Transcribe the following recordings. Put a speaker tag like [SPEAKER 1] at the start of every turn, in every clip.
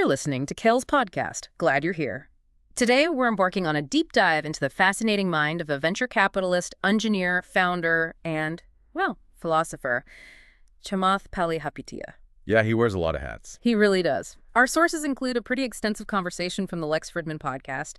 [SPEAKER 1] You're listening to Kael's podcast. Glad you're here. Today, we're embarking on a deep dive into the fascinating mind of a venture capitalist, engineer, founder, and, well, philosopher, Chamath Palihapitiya.
[SPEAKER 2] Yeah, he wears a lot of hats.
[SPEAKER 1] He really does. Our sources include a pretty extensive conversation from the Lex Fridman podcast,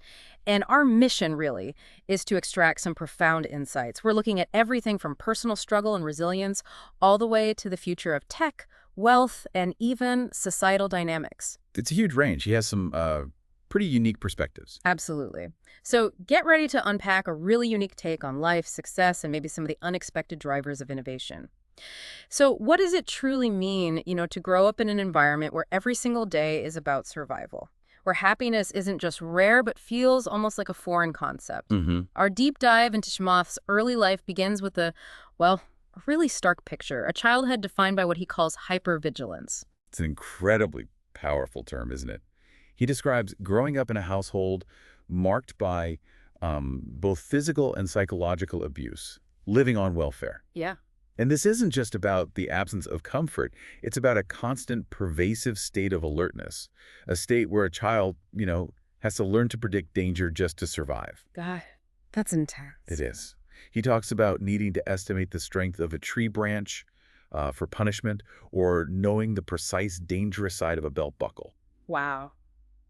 [SPEAKER 1] and our mission, really, is to extract some profound insights. We're looking at everything from personal struggle and resilience all the way to the future of tech, wealth, and even societal dynamics.
[SPEAKER 2] It's a huge range. He has some pretty unique perspectives.
[SPEAKER 1] Absolutely. So get ready to unpack a really unique take on life, success, and maybe some of the unexpected drivers of innovation. So what does it truly mean, to grow up in an environment where every single day is about survival, where happiness isn't just rare but feels almost like a foreign concept? Our deep dive into Chamath's early life begins with a really stark picture, a childhood defined by what he calls hypervigilance.
[SPEAKER 2] It's an incredibly powerful term, isn't it? He describes growing up in a household marked by both physical and psychological abuse, living on welfare.
[SPEAKER 1] Yeah.
[SPEAKER 2] And this isn't just about the absence of comfort. It's about a constant, pervasive state of alertness, a state where a child, has to learn to predict danger just to survive.
[SPEAKER 1] God, that's intense.
[SPEAKER 2] It is. He talks about needing to estimate the strength of a tree branch for punishment, or knowing the precise dangerous side of a belt buckle.
[SPEAKER 1] Wow.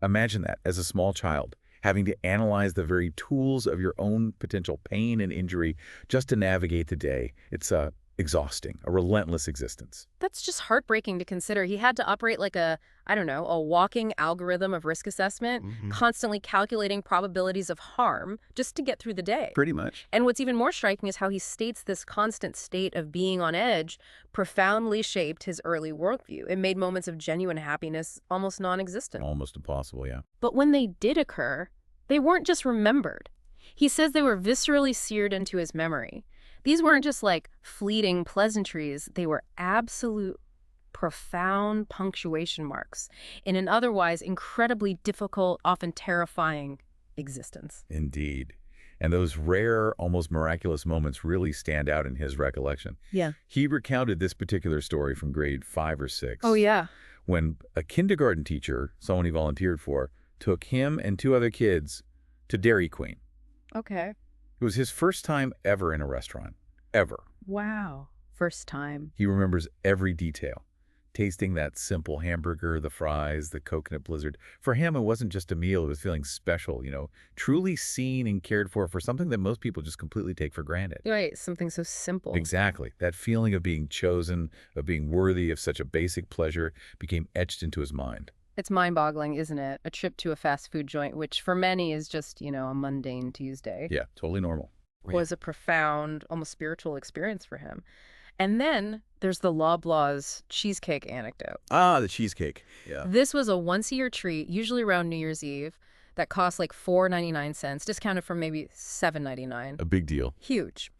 [SPEAKER 2] Imagine that as a small child, having to analyze the very tools of your own potential pain and injury just to navigate the day. It's exhausting, a relentless existence.
[SPEAKER 1] That's just heartbreaking to consider. He had to operate like a walking algorithm of risk assessment, constantly calculating probabilities of harm just to get through the day.
[SPEAKER 2] Pretty much.
[SPEAKER 1] And what's even more striking is how he states this constant state of being on edge profoundly shaped his early worldview. It made moments of genuine happiness almost non-existent.
[SPEAKER 2] Almost impossible, yeah.
[SPEAKER 1] But when they did occur, they weren't just remembered. He says they were viscerally seared into his memory. These weren't just like fleeting pleasantries. They were absolute, profound punctuation marks in an otherwise incredibly difficult, often terrifying existence.
[SPEAKER 2] Indeed. And those rare, almost miraculous moments really stand out in his recollection.
[SPEAKER 1] Yeah.
[SPEAKER 2] He recounted this particular story from grade 5 or 6.
[SPEAKER 1] Oh, yeah.
[SPEAKER 2] When a kindergarten teacher, someone he volunteered for, took him and 2 other kids to Dairy Queen.
[SPEAKER 1] Okay.
[SPEAKER 2] It was his first time ever in a restaurant. Ever.
[SPEAKER 1] Wow. First time.
[SPEAKER 2] He remembers every detail. Tasting that simple hamburger, the fries, the coconut blizzard. For him, it wasn't just a meal. It was feeling special, truly seen and cared for something that most people just completely take for granted.
[SPEAKER 1] Right. Something so simple.
[SPEAKER 2] Exactly. That feeling of being chosen, of being worthy of such a basic pleasure became etched into his mind.
[SPEAKER 1] It's mind-boggling, isn't it? A trip to a fast food joint, which for many is just, a mundane Tuesday.
[SPEAKER 2] Yeah, totally normal.
[SPEAKER 1] Was a profound, almost spiritual experience for him. And then there's the Loblaws cheesecake anecdote.
[SPEAKER 2] Ah, the cheesecake. Yeah.
[SPEAKER 1] This was a once-a-year treat, usually around New Year's Eve, that cost like $4.99, discounted from maybe $7.99.
[SPEAKER 2] A big deal.
[SPEAKER 1] Huge.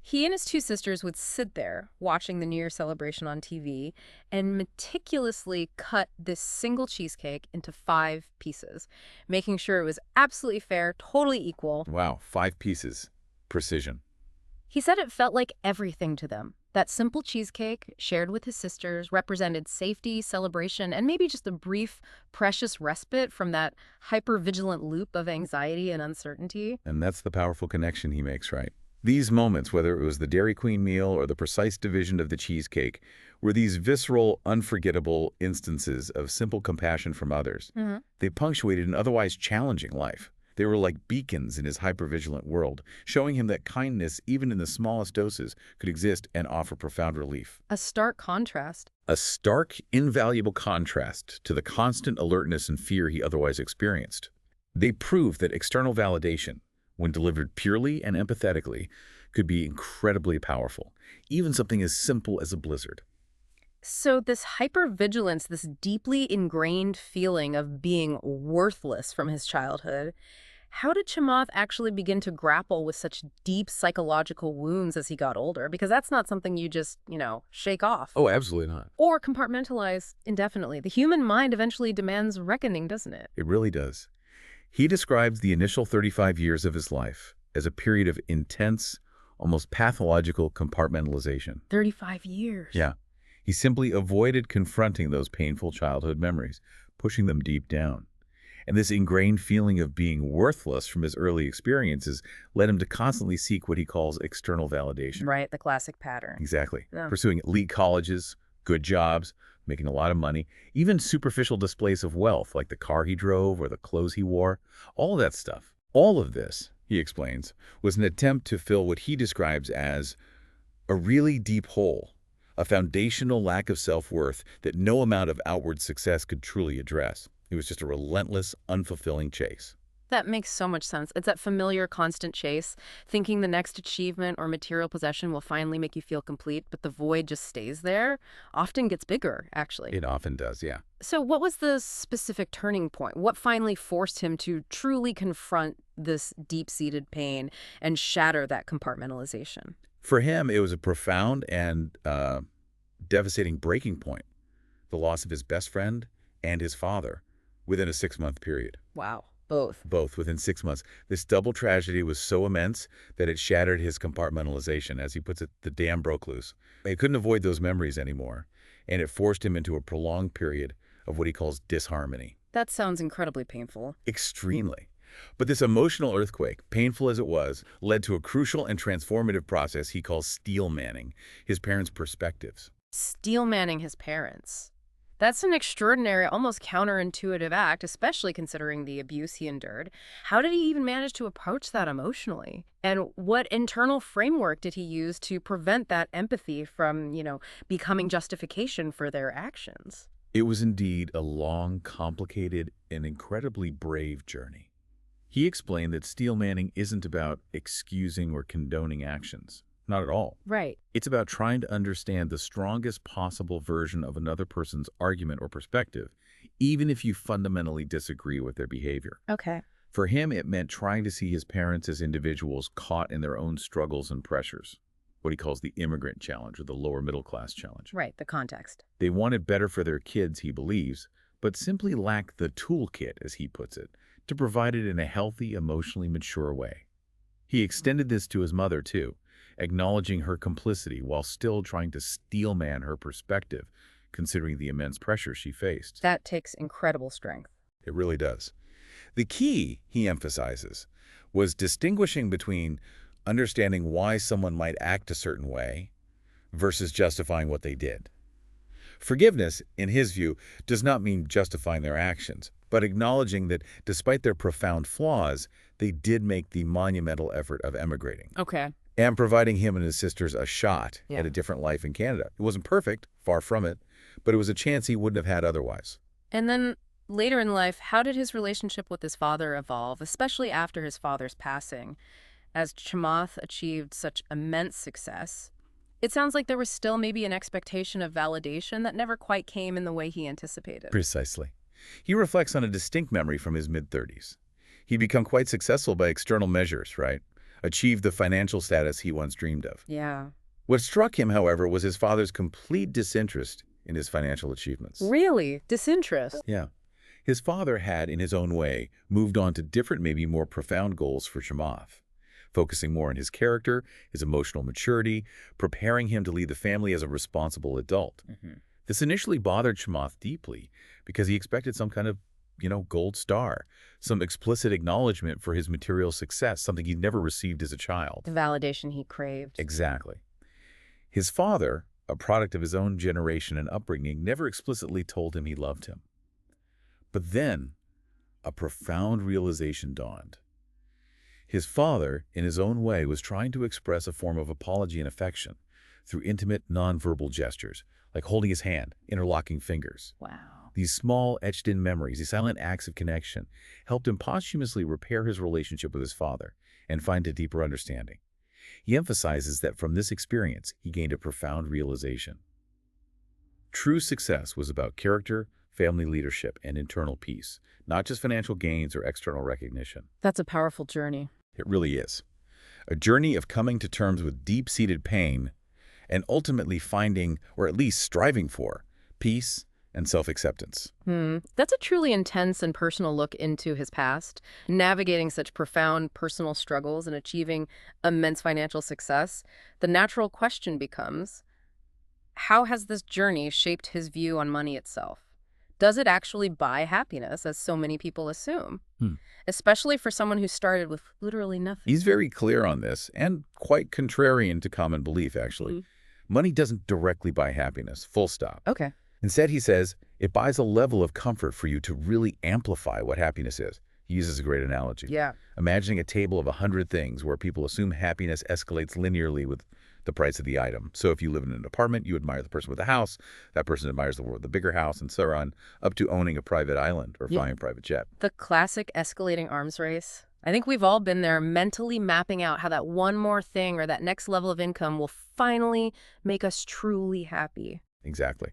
[SPEAKER 1] He and his 2 sisters would sit there watching the New Year celebration on TV and meticulously cut this single cheesecake into 5 pieces, making sure it was absolutely fair, totally equal.
[SPEAKER 2] Wow, 5 pieces. Precision.
[SPEAKER 1] He said it felt like everything to them. That simple cheesecake, shared with his sisters, represented safety, celebration, and maybe just a brief, precious respite from that hyper-vigilant loop of anxiety and uncertainty.
[SPEAKER 2] And that's the powerful connection he makes, right? These moments, whether it was the Dairy Queen meal or the precise division of the cheesecake, were these visceral, unforgettable instances of simple compassion from others. They punctuated an otherwise challenging life. They were like beacons in his hypervigilant world, showing him that kindness, even in the smallest doses, could exist and offer profound relief.
[SPEAKER 1] A stark contrast.
[SPEAKER 2] A stark, invaluable contrast to the constant alertness and fear he otherwise experienced. They proved that external validation, when delivered purely and empathetically, could be incredibly powerful, even something as simple as a blizzard.
[SPEAKER 1] So this hypervigilance, this deeply ingrained feeling of being worthless from his childhood, how did Chamath actually begin to grapple with such deep psychological wounds as he got older? Because that's not something you just, shake off.
[SPEAKER 2] Oh, absolutely not.
[SPEAKER 1] Or compartmentalize indefinitely. The human mind eventually demands reckoning, doesn't it?
[SPEAKER 2] It really does. He describes the initial 35 years of his life as a period of intense, almost pathological compartmentalization.
[SPEAKER 1] 35 years.
[SPEAKER 2] Yeah. He simply avoided confronting those painful childhood memories, pushing them deep down. And this ingrained feeling of being worthless from his early experiences led him to constantly seek what he calls external validation.
[SPEAKER 1] Right, the classic pattern.
[SPEAKER 2] Exactly.
[SPEAKER 1] Yeah.
[SPEAKER 2] Pursuing elite colleges, good jobs, making a lot of money, even superficial displays of wealth like the car he drove or the clothes he wore, all of that stuff. All of this, he explains, was an attempt to fill what he describes as a really deep hole, a foundational lack of self-worth that no amount of outward success could truly address. It was just a relentless, unfulfilling chase.
[SPEAKER 1] That makes so much sense. It's that familiar constant chase, thinking the next achievement or material possession will finally make you feel complete, but the void just stays there, often gets bigger, actually.
[SPEAKER 2] It often does, yeah.
[SPEAKER 1] So what was the specific turning point? What finally forced him to truly confront this deep-seated pain and shatter that compartmentalization?
[SPEAKER 2] For him, it was a profound and devastating breaking point, the loss of his best friend and his father within a 6-month period.
[SPEAKER 1] Wow. Both.
[SPEAKER 2] Both within 6 months. This double tragedy was so immense that it shattered his compartmentalization. As he puts it, the dam broke loose. He couldn't avoid those memories anymore, and it forced him into a prolonged period of what he calls disharmony.
[SPEAKER 1] That sounds incredibly painful.
[SPEAKER 2] Extremely. But this emotional earthquake, painful as it was, led to a crucial and transformative process he calls steel manning, his parents' perspectives.
[SPEAKER 1] Steel manning his parents. That's an extraordinary, almost counterintuitive act, especially considering the abuse he endured. How did he even manage to approach that emotionally? And what internal framework did he use to prevent that empathy from, becoming justification for their actions?
[SPEAKER 2] It was indeed a long, complicated, and incredibly brave journey. He explained that steel manning isn't about excusing or condoning actions. Not at all.
[SPEAKER 1] Right.
[SPEAKER 2] It's about trying to understand the strongest possible version of another person's argument or perspective, even if you fundamentally disagree with their behavior.
[SPEAKER 1] Okay.
[SPEAKER 2] For him, it meant trying to see his parents as individuals caught in their own struggles and pressures, what he calls the immigrant challenge or the lower middle class challenge.
[SPEAKER 1] Right, the context.
[SPEAKER 2] They wanted better for their kids, he believes, but simply lacked the toolkit, as he puts it, to provide it in a healthy, emotionally mature way. He extended this to his mother, too, acknowledging her complicity while still trying to steelman her perspective, considering the immense pressure she faced.
[SPEAKER 1] That takes incredible strength.
[SPEAKER 2] It really does. The key, he emphasizes, was distinguishing between understanding why someone might act a certain way versus justifying what they did. Forgiveness, in his view, does not mean justifying their actions, but acknowledging that despite their profound flaws, they did make the monumental effort of emigrating.
[SPEAKER 1] Okay.
[SPEAKER 2] And providing him and his sisters a shot
[SPEAKER 1] Yeah.
[SPEAKER 2] at a different life in Canada. It wasn't perfect, far from it, but it was a chance he wouldn't have had otherwise.
[SPEAKER 1] And then later in life, how did his relationship with his father evolve, especially after his father's passing? As Chamath achieved such immense success, it sounds like there was still maybe an expectation of validation that never quite came in the way he anticipated.
[SPEAKER 2] Precisely. He reflects on a distinct memory from his mid-30s. He'd become quite successful by external measures, right? Achieved the financial status he once dreamed of.
[SPEAKER 1] Yeah.
[SPEAKER 2] What struck him, however, was his father's complete disinterest in his financial achievements.
[SPEAKER 1] Really? Disinterest?
[SPEAKER 2] Yeah. His father had, in his own way, moved on to different, maybe more profound goals for Chamath, focusing more on his character, his emotional maturity, preparing him to lead the family as a responsible adult. This initially bothered Chamath deeply because he expected some kind of gold star, some explicit acknowledgement for his material success, something he'd never received as a child.
[SPEAKER 1] The validation he craved.
[SPEAKER 2] Exactly. His father, a product of his own generation and upbringing, never explicitly told him he loved him. But then, a profound realization dawned. His father, in his own way, was trying to express a form of apology and affection through intimate, nonverbal gestures, like holding his hand, interlocking fingers.
[SPEAKER 1] Wow.
[SPEAKER 2] These small, etched-in memories, these silent acts of connection, helped him posthumously repair his relationship with his father and find a deeper understanding. He emphasizes that from this experience, he gained a profound realization. True success was about character, family leadership, and internal peace, not just financial gains or external recognition.
[SPEAKER 1] That's a powerful journey.
[SPEAKER 2] It really is. A journey of coming to terms with deep-seated pain and ultimately finding, or at least striving for, peace and self-acceptance.
[SPEAKER 1] That's a truly intense and personal look into his past, navigating such profound personal struggles and achieving immense financial success. The natural question becomes, how has this journey shaped his view on money itself? Does it actually buy happiness, as so many people assume?
[SPEAKER 2] Hmm.
[SPEAKER 1] Especially for someone who started with literally nothing.
[SPEAKER 2] He's very clear on this, and quite contrarian to common belief, actually.
[SPEAKER 1] Mhm.
[SPEAKER 2] Money doesn't directly buy happiness, full stop.
[SPEAKER 1] Okay.
[SPEAKER 2] Instead, he says, it buys a level of comfort for you to really amplify what happiness is. He uses a great analogy.
[SPEAKER 1] Yeah.
[SPEAKER 2] Imagining a table of 100 things where people assume happiness escalates linearly with the price of the item. So if you live in an apartment, you admire the person with the house, that person admires the one with the bigger house, and so on, up to owning a private island or flying a private jet.
[SPEAKER 1] The classic escalating arms race. I think we've all been there, mentally mapping out how that one more thing or that next level of income will finally make us truly happy.
[SPEAKER 2] Exactly.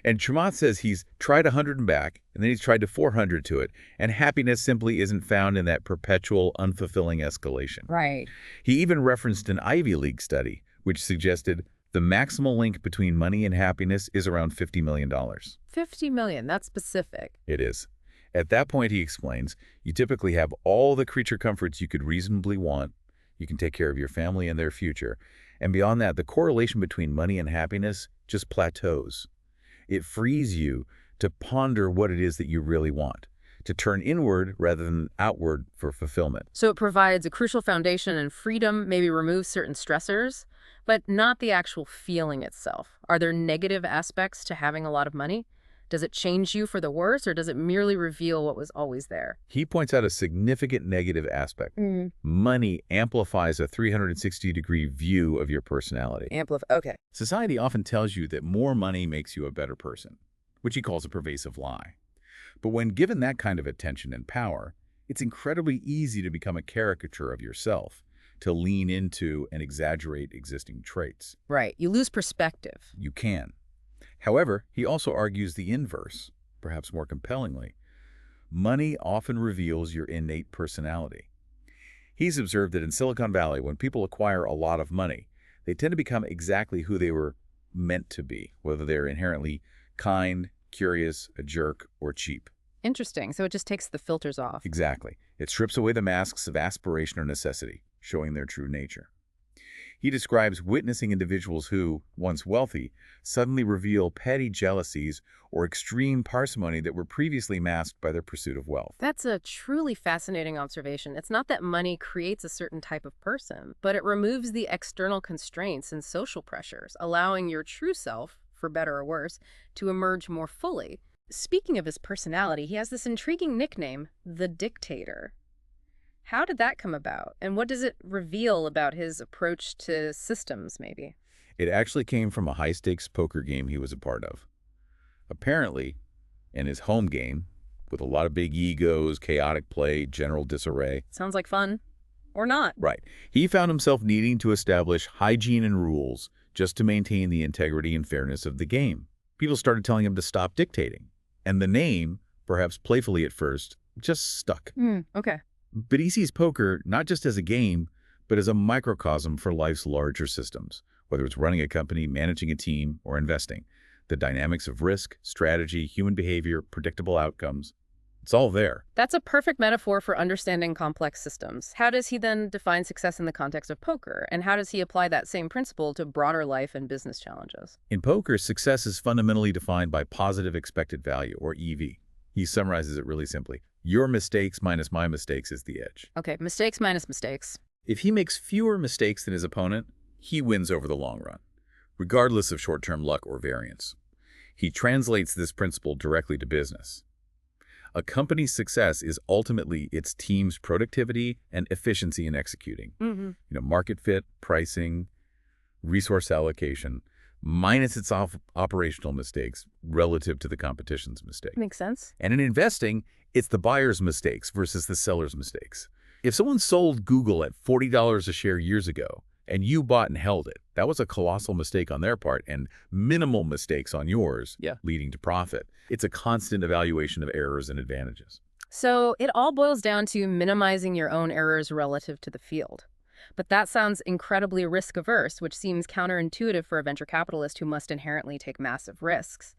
[SPEAKER 2] And Chamath says he's tried 100 and back, and then he's tried to 400 to it, and happiness simply isn't found in that perpetual, unfulfilling escalation.
[SPEAKER 1] Right.
[SPEAKER 2] He even referenced an Ivy League study, which suggested the maximal link between money and happiness is around $50 million.
[SPEAKER 1] 50 million, that's specific.
[SPEAKER 2] It is. At that point, he explains, you typically have all the creature comforts you could reasonably want. You can take care of your family and their future. And beyond that, the correlation between money and happiness just plateaus. It frees you to ponder what it is that you really want, to turn inward rather than outward for fulfillment.
[SPEAKER 1] So it provides a crucial foundation and freedom, maybe removes certain stressors, but not the actual feeling itself. Are there negative aspects to having a lot of money? Does it change you for the worse, or does it merely reveal what was always there?
[SPEAKER 2] He points out a significant negative aspect. Money amplifies a 360-degree view of your personality.
[SPEAKER 1] Okay.
[SPEAKER 2] Society often tells you that more money makes you a better person, which he calls a pervasive lie. But when given that kind of attention and power, it's incredibly easy to become a caricature of yourself, to lean into and exaggerate existing traits.
[SPEAKER 1] Right. You lose perspective.
[SPEAKER 2] You can. However, he also argues the inverse, perhaps more compellingly. Money often reveals your innate personality. He's observed that in Silicon Valley, when people acquire a lot of money, they tend to become exactly who they were meant to be, whether they're inherently kind, curious, a jerk, or cheap.
[SPEAKER 1] Interesting. So it just takes the filters off.
[SPEAKER 2] Exactly. It strips away the masks of aspiration or necessity, showing their true nature. He describes witnessing individuals who, once wealthy, suddenly reveal petty jealousies or extreme parsimony that were previously masked by their pursuit of wealth.
[SPEAKER 1] That's a truly fascinating observation. It's not that money creates a certain type of person, but it removes the external constraints and social pressures, allowing your true self, for better or worse, to emerge more fully. Speaking of his personality, he has this intriguing nickname, the Dictator. How did that come about? And what does it reveal about his approach to systems, maybe?
[SPEAKER 2] It actually came from a high-stakes poker game he was a part of. Apparently, in his home game, with a lot of big egos, chaotic play, general disarray.
[SPEAKER 1] Sounds like fun. Or not.
[SPEAKER 2] Right. He found himself needing to establish hygiene and rules just to maintain the integrity and fairness of the game. People started telling him to stop dictating. And the name, perhaps playfully at first, just stuck.
[SPEAKER 1] Okay.
[SPEAKER 2] But he sees poker not just as a game, but as a microcosm for life's larger systems, whether it's running a company, managing a team, or investing. The dynamics of risk, strategy, human behavior, predictable outcomes, it's all there.
[SPEAKER 1] That's a perfect metaphor for understanding complex systems. How does he then define success in the context of poker? And how does he apply that same principle to broader life and business challenges?
[SPEAKER 2] In poker, success is fundamentally defined by positive expected value, or EV. He summarizes it really simply. Your mistakes minus my mistakes is the edge.
[SPEAKER 1] Okay, mistakes minus mistakes.
[SPEAKER 2] If he makes fewer mistakes than his opponent, he wins over the long run, regardless of short-term luck or variance. He translates this principle directly to business. A company's success is ultimately its team's productivity and efficiency in executing. Market fit, pricing, resource allocation, minus its operational mistakes relative to the competition's mistake.
[SPEAKER 1] Makes sense.
[SPEAKER 2] And in investing, it's the buyer's mistakes versus the seller's mistakes. If someone sold Google at $40 a share years ago, and you bought and held it, that was a colossal mistake on their part and minimal mistakes on yours, leading to profit. It's a constant evaluation of errors and advantages.
[SPEAKER 1] So it all boils down to minimizing your own errors relative to the field. But that sounds incredibly risk-averse, which seems counterintuitive for a venture capitalist who must inherently take massive risks.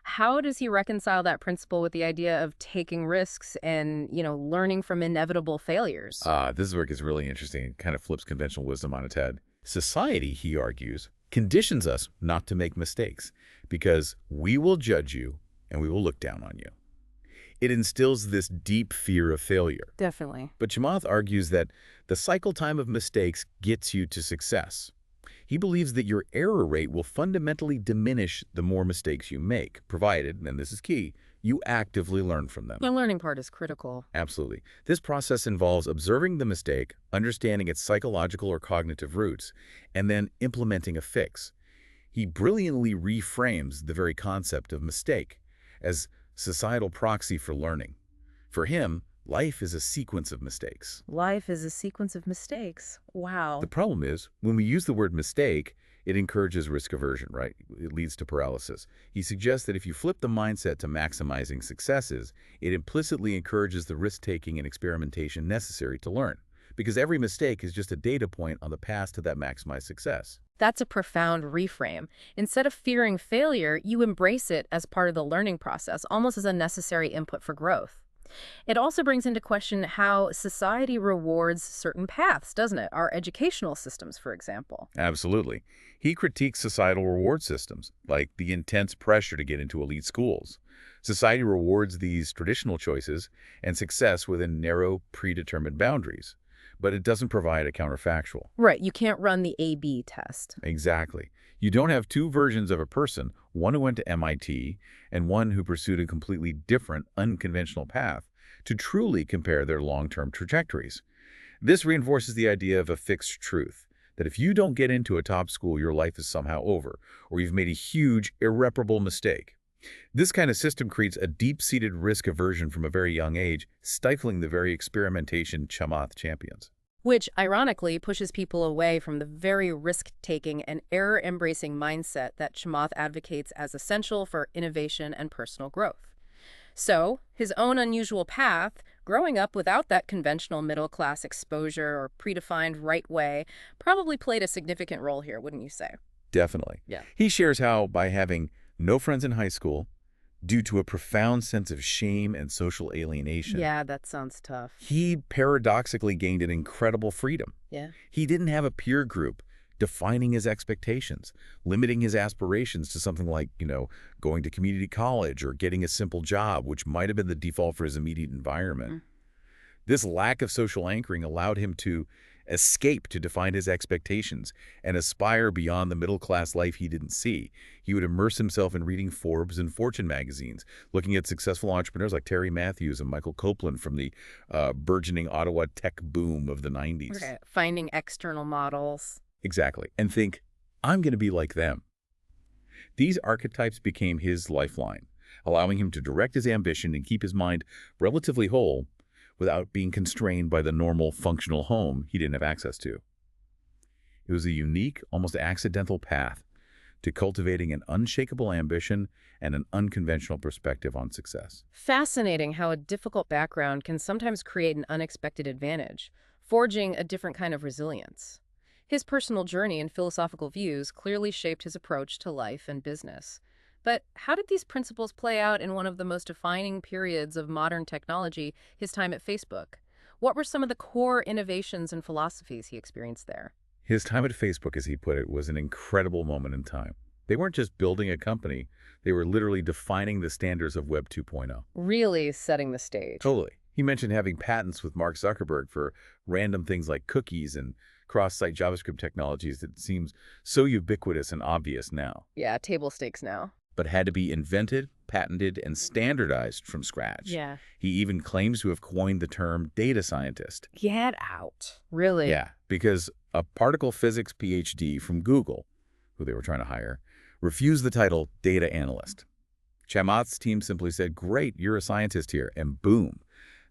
[SPEAKER 1] How does he reconcile that principle with the idea of taking risks and, learning from inevitable failures?
[SPEAKER 2] This is where it gets really interesting. It kind of flips conventional wisdom on its head. Society, he argues, conditions us not to make mistakes because we will judge you and we will look down on you. It instills this deep fear of failure.
[SPEAKER 1] Definitely.
[SPEAKER 2] But Chamath argues that the cycle time of mistakes gets you to success. He believes that your error rate will fundamentally diminish the more mistakes you make, provided, and this is key, you actively learn from them.
[SPEAKER 1] The learning part is critical.
[SPEAKER 2] Absolutely. This process involves observing the mistake, understanding its psychological or cognitive roots, and then implementing a fix. He brilliantly reframes the very concept of mistake as societal proxy for learning. For him, life is a sequence of mistakes.
[SPEAKER 1] Life is a sequence of mistakes. Wow.
[SPEAKER 2] The problem is, when we use the word mistake, it encourages risk aversion, right? It leads to paralysis. He suggests that if you flip the mindset to maximizing successes, it implicitly encourages the risk-taking and experimentation necessary to learn, because every mistake is just a data point on the path to that maximized success.
[SPEAKER 1] That's a profound reframe. Instead of fearing failure, you embrace it as part of the learning process, almost as a necessary input for growth. It also brings into question how society rewards certain paths, doesn't it? Our educational systems, for example.
[SPEAKER 2] Absolutely. He critiques societal reward systems, like the intense pressure to get into elite schools. Society rewards these traditional choices and success within narrow, predetermined boundaries, but it doesn't provide a counterfactual.
[SPEAKER 1] Right, you can't run the A/B test.
[SPEAKER 2] Exactly. You don't have two versions of a person, one who went to MIT and one who pursued a completely different, unconventional path, to truly compare their long-term trajectories. This reinforces the idea of a fixed truth, that if you don't get into a top school, your life is somehow over, or you've made a huge, irreparable mistake. This kind of system creates a deep-seated risk aversion from a very young age, stifling the very experimentation Chamath champions.
[SPEAKER 1] Which, ironically, pushes people away from the very risk-taking and error-embracing mindset that Chamath advocates as essential for innovation and personal growth. So, his own unusual path, growing up without that conventional middle-class exposure or predefined right way, probably played a significant role here, wouldn't you say?
[SPEAKER 2] Definitely.
[SPEAKER 1] Yeah.
[SPEAKER 2] He shares how, by having no friends in high school, due to a profound sense of shame and social alienation,
[SPEAKER 1] Yeah, that sounds tough.
[SPEAKER 2] he paradoxically gained an incredible freedom.
[SPEAKER 1] Yeah.
[SPEAKER 2] He didn't have a peer group defining his expectations, limiting his aspirations to something like, going to community college or getting a simple job, which might have been the default for his immediate environment. This lack of social anchoring allowed him to escape to define his expectations and aspire beyond the middle-class life he didn't see. He would immerse himself in reading Forbes and Fortune magazines, looking at successful entrepreneurs like Terry Matthews and Michael Copeland from the burgeoning Ottawa tech boom of the 90s.
[SPEAKER 1] Okay. Finding external models.
[SPEAKER 2] Exactly. And think, I'm going to be like them. These archetypes became his lifeline, allowing him to direct his ambition and keep his mind relatively whole without being constrained by the normal functional home he didn't have access to. It was a unique, almost accidental path to cultivating an unshakable ambition and an unconventional perspective on success.
[SPEAKER 1] Fascinating how a difficult background can sometimes create an unexpected advantage, forging a different kind of resilience. His personal journey and philosophical views clearly shaped his approach to life and business. But how did these principles play out in one of the most defining periods of modern technology, his time at Facebook? What were some of the core innovations and philosophies he experienced there?
[SPEAKER 2] His time at Facebook, as he put it, was an incredible moment in time. They weren't just building a company, they were literally defining the standards of Web 2.0.
[SPEAKER 1] Really setting the stage.
[SPEAKER 2] Totally. He mentioned having patents with Mark Zuckerberg for random things like cookies and cross-site JavaScript technologies that seems so ubiquitous and obvious now,
[SPEAKER 1] Yeah, table stakes now.
[SPEAKER 2] but had to be invented, patented, and standardized from scratch.
[SPEAKER 1] Yeah.
[SPEAKER 2] He even claims to have coined the term data scientist.
[SPEAKER 1] Get out. Really?
[SPEAKER 2] Yeah, because a particle physics PhD from Google, who they were trying to hire, refused the title data analyst. Chamath's team simply said, "Great, you're a scientist here," and boom.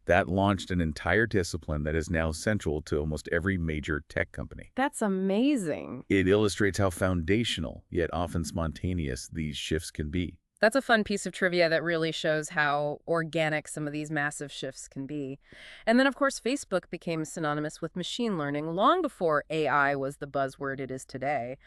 [SPEAKER 2] That launched an entire discipline that is now central to almost every major tech company.
[SPEAKER 1] That's amazing.
[SPEAKER 2] It illustrates how foundational, yet often spontaneous, these shifts can be.
[SPEAKER 1] That's a fun piece of trivia that really shows how organic some of these massive shifts can be. And then, of course, Facebook became synonymous with machine learning long before AI was the buzzword it is today,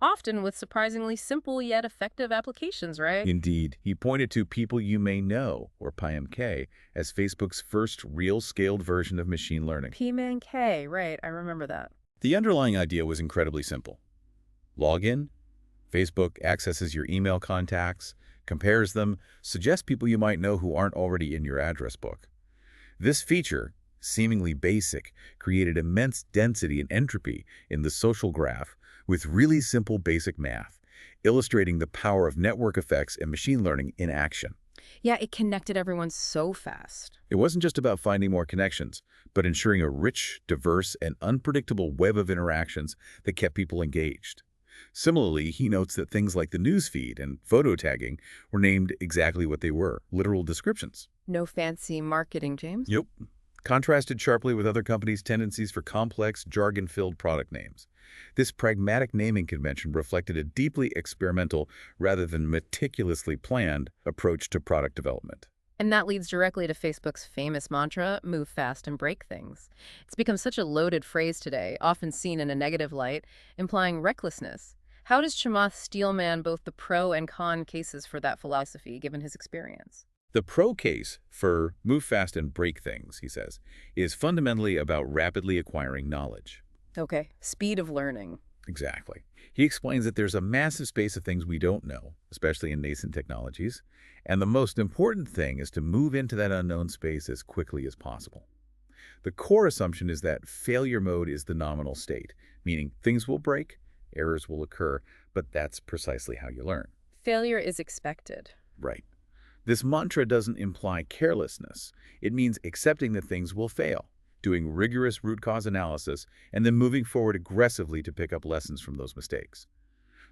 [SPEAKER 1] often with surprisingly simple yet effective applications, right?
[SPEAKER 2] Indeed, he pointed to People You May Know, or PIMK, as Facebook's first real-scaled version of machine learning.
[SPEAKER 1] PMK, right, I remember that.
[SPEAKER 2] The underlying idea was incredibly simple. Log in, Facebook accesses your email contacts, compares them, suggests people you might know who aren't already in your address book. This feature, seemingly basic, created immense density and entropy in the social graph with really simple basic math, illustrating the power of network effects and machine learning in action.
[SPEAKER 1] Yeah, it connected everyone so fast.
[SPEAKER 2] It wasn't just about finding more connections, but ensuring a rich, diverse, and unpredictable web of interactions that kept people engaged. Similarly, he notes that things like the newsfeed and photo tagging were named exactly what they were, literal descriptions.
[SPEAKER 1] No fancy marketing, James?
[SPEAKER 2] Yep. Contrasted sharply with other companies' tendencies for complex, jargon-filled product names. This pragmatic naming convention reflected a deeply experimental, rather than meticulously planned, approach to product development.
[SPEAKER 1] And that leads directly to Facebook's famous mantra, move fast and break things. It's become such a loaded phrase today, often seen in a negative light, implying recklessness. How does Chamath steelman both the pro and con cases for that philosophy, given his experience?
[SPEAKER 2] The pro case for move fast and break things, he says, is fundamentally about rapidly acquiring knowledge.
[SPEAKER 1] Okay, speed of learning.
[SPEAKER 2] Exactly. He explains that there's a massive space of things we don't know, especially in nascent technologies, and the most important thing is to move into that unknown space as quickly as possible. The core assumption is that failure mode is the nominal state, meaning things will break, errors will occur, but that's precisely how you learn.
[SPEAKER 1] Failure is expected.
[SPEAKER 2] Right. This mantra doesn't imply carelessness. It means accepting that things will fail, doing rigorous root cause analysis, and then moving forward aggressively to pick up lessons from those mistakes.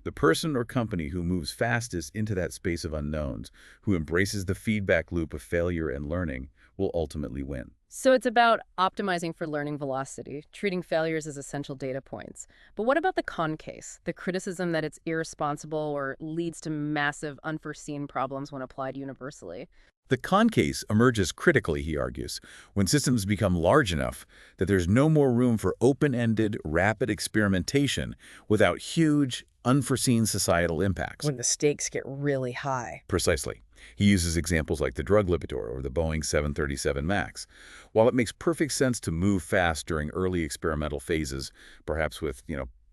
[SPEAKER 2] The person or company who moves fastest into that space of unknowns, who embraces the feedback loop of failure and learning, will ultimately win.
[SPEAKER 1] So it's about optimizing for learning velocity, treating failures as essential data points. But what about the con case, the criticism that it's irresponsible or leads to massive unforeseen problems when applied universally?
[SPEAKER 2] The con case emerges critically, he argues, when systems become large enough that there's no more room for open-ended, rapid experimentation without huge, unforeseen societal impacts.
[SPEAKER 1] When the stakes get really high.
[SPEAKER 2] Precisely. He uses examples like the drug Lipitor or the Boeing 737 MAX. While it makes perfect sense to move fast during early experimental phases, perhaps with,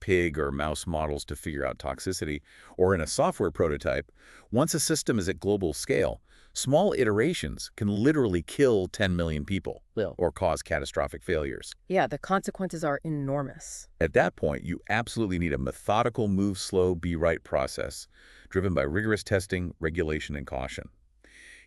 [SPEAKER 2] pig or mouse models to figure out toxicity, or in a software prototype, once a system is at global scale, small iterations can literally kill 10 million people or cause catastrophic failures.
[SPEAKER 1] Yeah, the consequences are enormous.
[SPEAKER 2] At that point, you absolutely need a methodical move slow, be right process, driven by rigorous testing, regulation, and caution.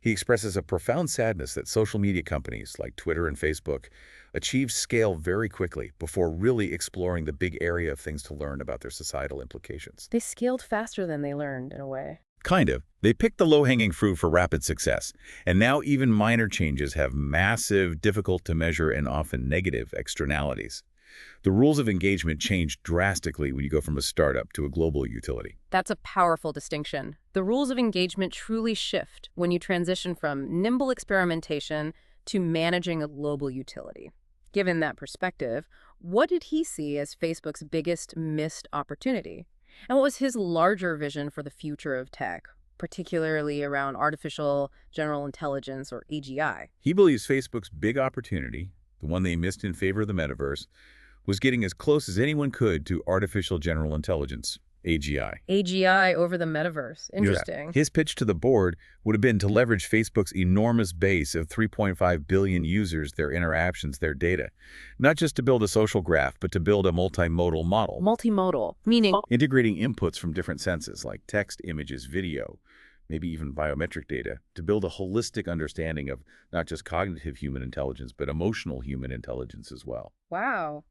[SPEAKER 2] He expresses a profound sadness that social media companies like Twitter and Facebook achieve scale very quickly before really exploring the big area of things to learn about their societal implications.
[SPEAKER 1] They scaled faster than they learned, in a way.
[SPEAKER 2] Kind of. They picked the low-hanging fruit for rapid success, and now even minor changes have massive, difficult-to-measure, and often negative externalities. The rules of engagement change drastically when you go from a startup to a global utility.
[SPEAKER 1] That's a powerful distinction. The rules of engagement truly shift when you transition from nimble experimentation to managing a global utility. Given that perspective, what did he see as Facebook's biggest missed opportunity? And what was his larger vision for the future of tech, particularly around artificial general intelligence, or AGI?
[SPEAKER 2] He believes Facebook's big opportunity, the one they missed in favor of the metaverse, was getting as close as anyone could to artificial general intelligence, AGI.
[SPEAKER 1] AGI over the metaverse. Interesting.
[SPEAKER 2] Yeah. His pitch to the board would have been to leverage Facebook's enormous base of 3.5 billion users, their interactions, their data. Not just to build a social graph, but to build a multimodal model.
[SPEAKER 1] Multimodal, meaning?
[SPEAKER 2] Integrating inputs from different senses like text, images, video, maybe even biometric data, to build a holistic understanding of not just cognitive human intelligence, but emotional human intelligence as well.
[SPEAKER 1] Wow.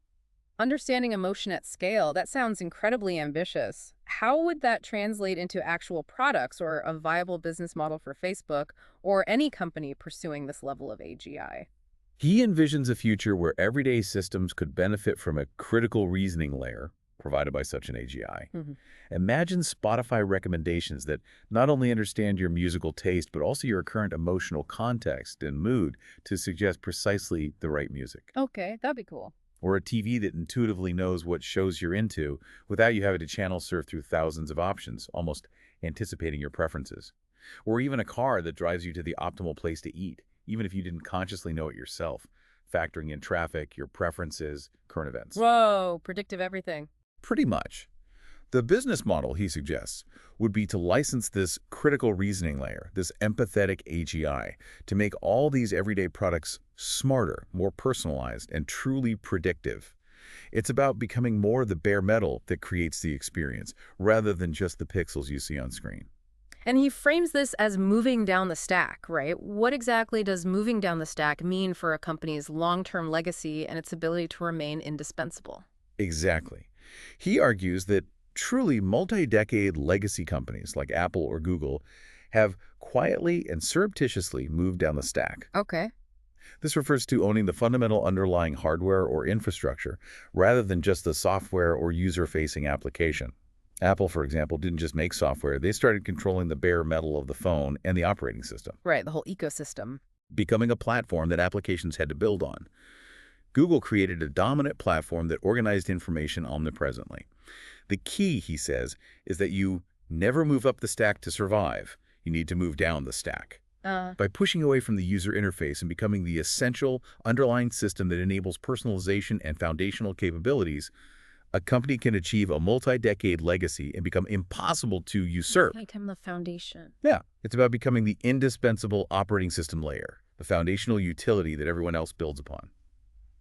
[SPEAKER 1] Understanding emotion at scale, that sounds incredibly ambitious. How would that translate into actual products or a viable business model for Facebook or any company pursuing this level of AGI?
[SPEAKER 2] He envisions a future where everyday systems could benefit from a critical reasoning layer provided by such an AGI. Imagine Spotify recommendations that not only understand your musical taste, but also your current emotional context and mood to suggest precisely the right music.
[SPEAKER 1] Okay, that'd be cool.
[SPEAKER 2] Or a TV that intuitively knows what shows you're into without you having to channel surf through thousands of options, almost anticipating your preferences. Or even a car that drives you to the optimal place to eat, even if you didn't consciously know it yourself, factoring in traffic, your preferences, current events.
[SPEAKER 1] Whoa, predictive everything.
[SPEAKER 2] Pretty much. The business model, he suggests, would be to license this critical reasoning layer, this empathetic AGI, to make all these everyday products smarter, more personalized, and truly predictive. It's about becoming more the bare metal that creates the experience, rather than just the pixels you see on screen.
[SPEAKER 1] And he frames this as moving down the stack, right? What exactly does moving down the stack mean for a company's long-term legacy and its ability to remain indispensable?
[SPEAKER 2] Exactly. He argues that truly multi-decade legacy companies like Apple or Google have quietly and surreptitiously moved down the stack.
[SPEAKER 1] Okay.
[SPEAKER 2] This refers to owning the fundamental underlying hardware or infrastructure rather than just the software or user-facing application. Apple, for example, didn't just make software. They started controlling the bare metal of the phone and the operating system,
[SPEAKER 1] Right, the whole ecosystem.
[SPEAKER 2] becoming a platform that applications had to build on. Google created a dominant platform that organized information omnipresently. The key, he says, is that you never move up the stack to survive. You need to move down the stack. By pushing away from the user interface and becoming the essential underlying system that enables personalization and foundational capabilities, a company can achieve a multi-decade legacy and become impossible to usurp.
[SPEAKER 1] Become the foundation.
[SPEAKER 2] Yeah, it's about becoming the indispensable operating system layer, the foundational utility that everyone else builds upon.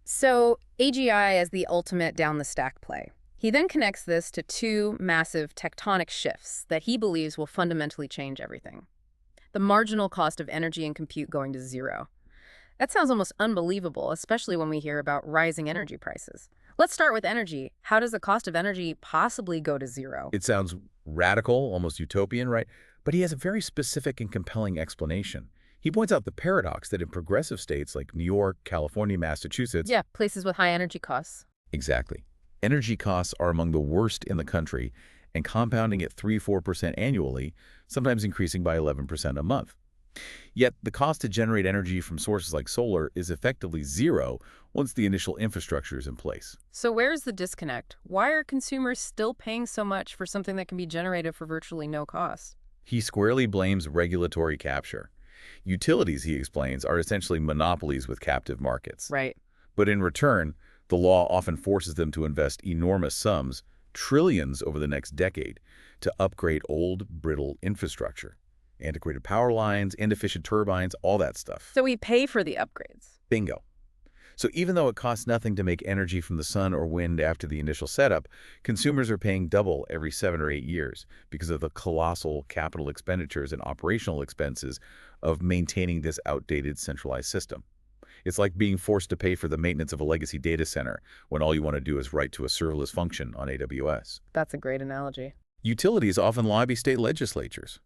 [SPEAKER 1] So AGI as the ultimate down the stack play. He then connects this to two massive tectonic shifts that he believes will fundamentally change everything. The marginal cost of energy and compute going to zero. That sounds almost unbelievable, especially when we hear about rising energy prices. Let's start with energy. How does the cost of energy possibly go to zero?
[SPEAKER 2] It sounds radical, almost utopian, right? But he has a very specific and compelling explanation. He points out the paradox that in progressive states like New York, California, Massachusetts—
[SPEAKER 1] Yeah, places with high energy costs.
[SPEAKER 2] Exactly. Energy costs are among the worst in the country and compounding at 3–4% annually, sometimes increasing by 11% a month. Yet, the cost to generate energy from sources like solar is effectively zero once the initial infrastructure is in place.
[SPEAKER 1] So where's the disconnect? Why are consumers still paying so much for something that can be generated for virtually no cost?
[SPEAKER 2] He squarely blames regulatory capture. Utilities, he explains, are essentially monopolies with captive markets.
[SPEAKER 1] Right.
[SPEAKER 2] But in return, the law often forces them to invest enormous sums, trillions over the next decade, to upgrade old, brittle infrastructure. Antiquated power lines, inefficient turbines, all that stuff.
[SPEAKER 1] So we pay for the upgrades.
[SPEAKER 2] Bingo. So even though it costs nothing to make energy from the sun or wind after the initial setup, consumers are paying double every 7 or 8 years because of the colossal capital expenditures and operational expenses of maintaining this outdated centralized system. It's like being forced to pay for the maintenance of a legacy data center when all you want to do is write to a serverless function on AWS.
[SPEAKER 1] That's a great analogy.
[SPEAKER 2] Utilities often lobby state legislatures,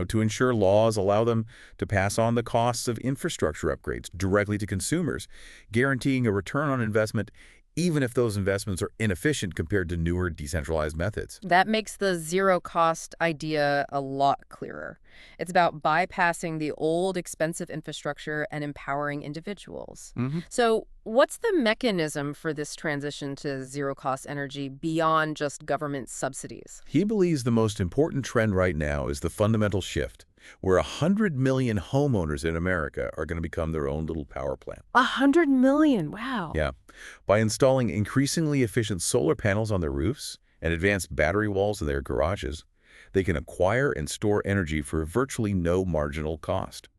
[SPEAKER 2] to ensure laws allow them to pass on the costs of infrastructure upgrades directly to consumers, guaranteeing a return on investment even if those investments are inefficient compared to newer decentralized methods.
[SPEAKER 1] That makes the zero-cost idea a lot clearer. It's about bypassing the old, expensive infrastructure and empowering individuals. So what's the mechanism for this transition to zero-cost energy beyond just government subsidies?
[SPEAKER 2] He believes the most important trend right now is the fundamental shift, where 100 million homeowners in America are going to become their own little power plant.
[SPEAKER 1] 100 million, wow.
[SPEAKER 2] Yeah. By installing increasingly efficient solar panels on their roofs and advanced battery walls in their garages, they can acquire and store energy for virtually no marginal cost.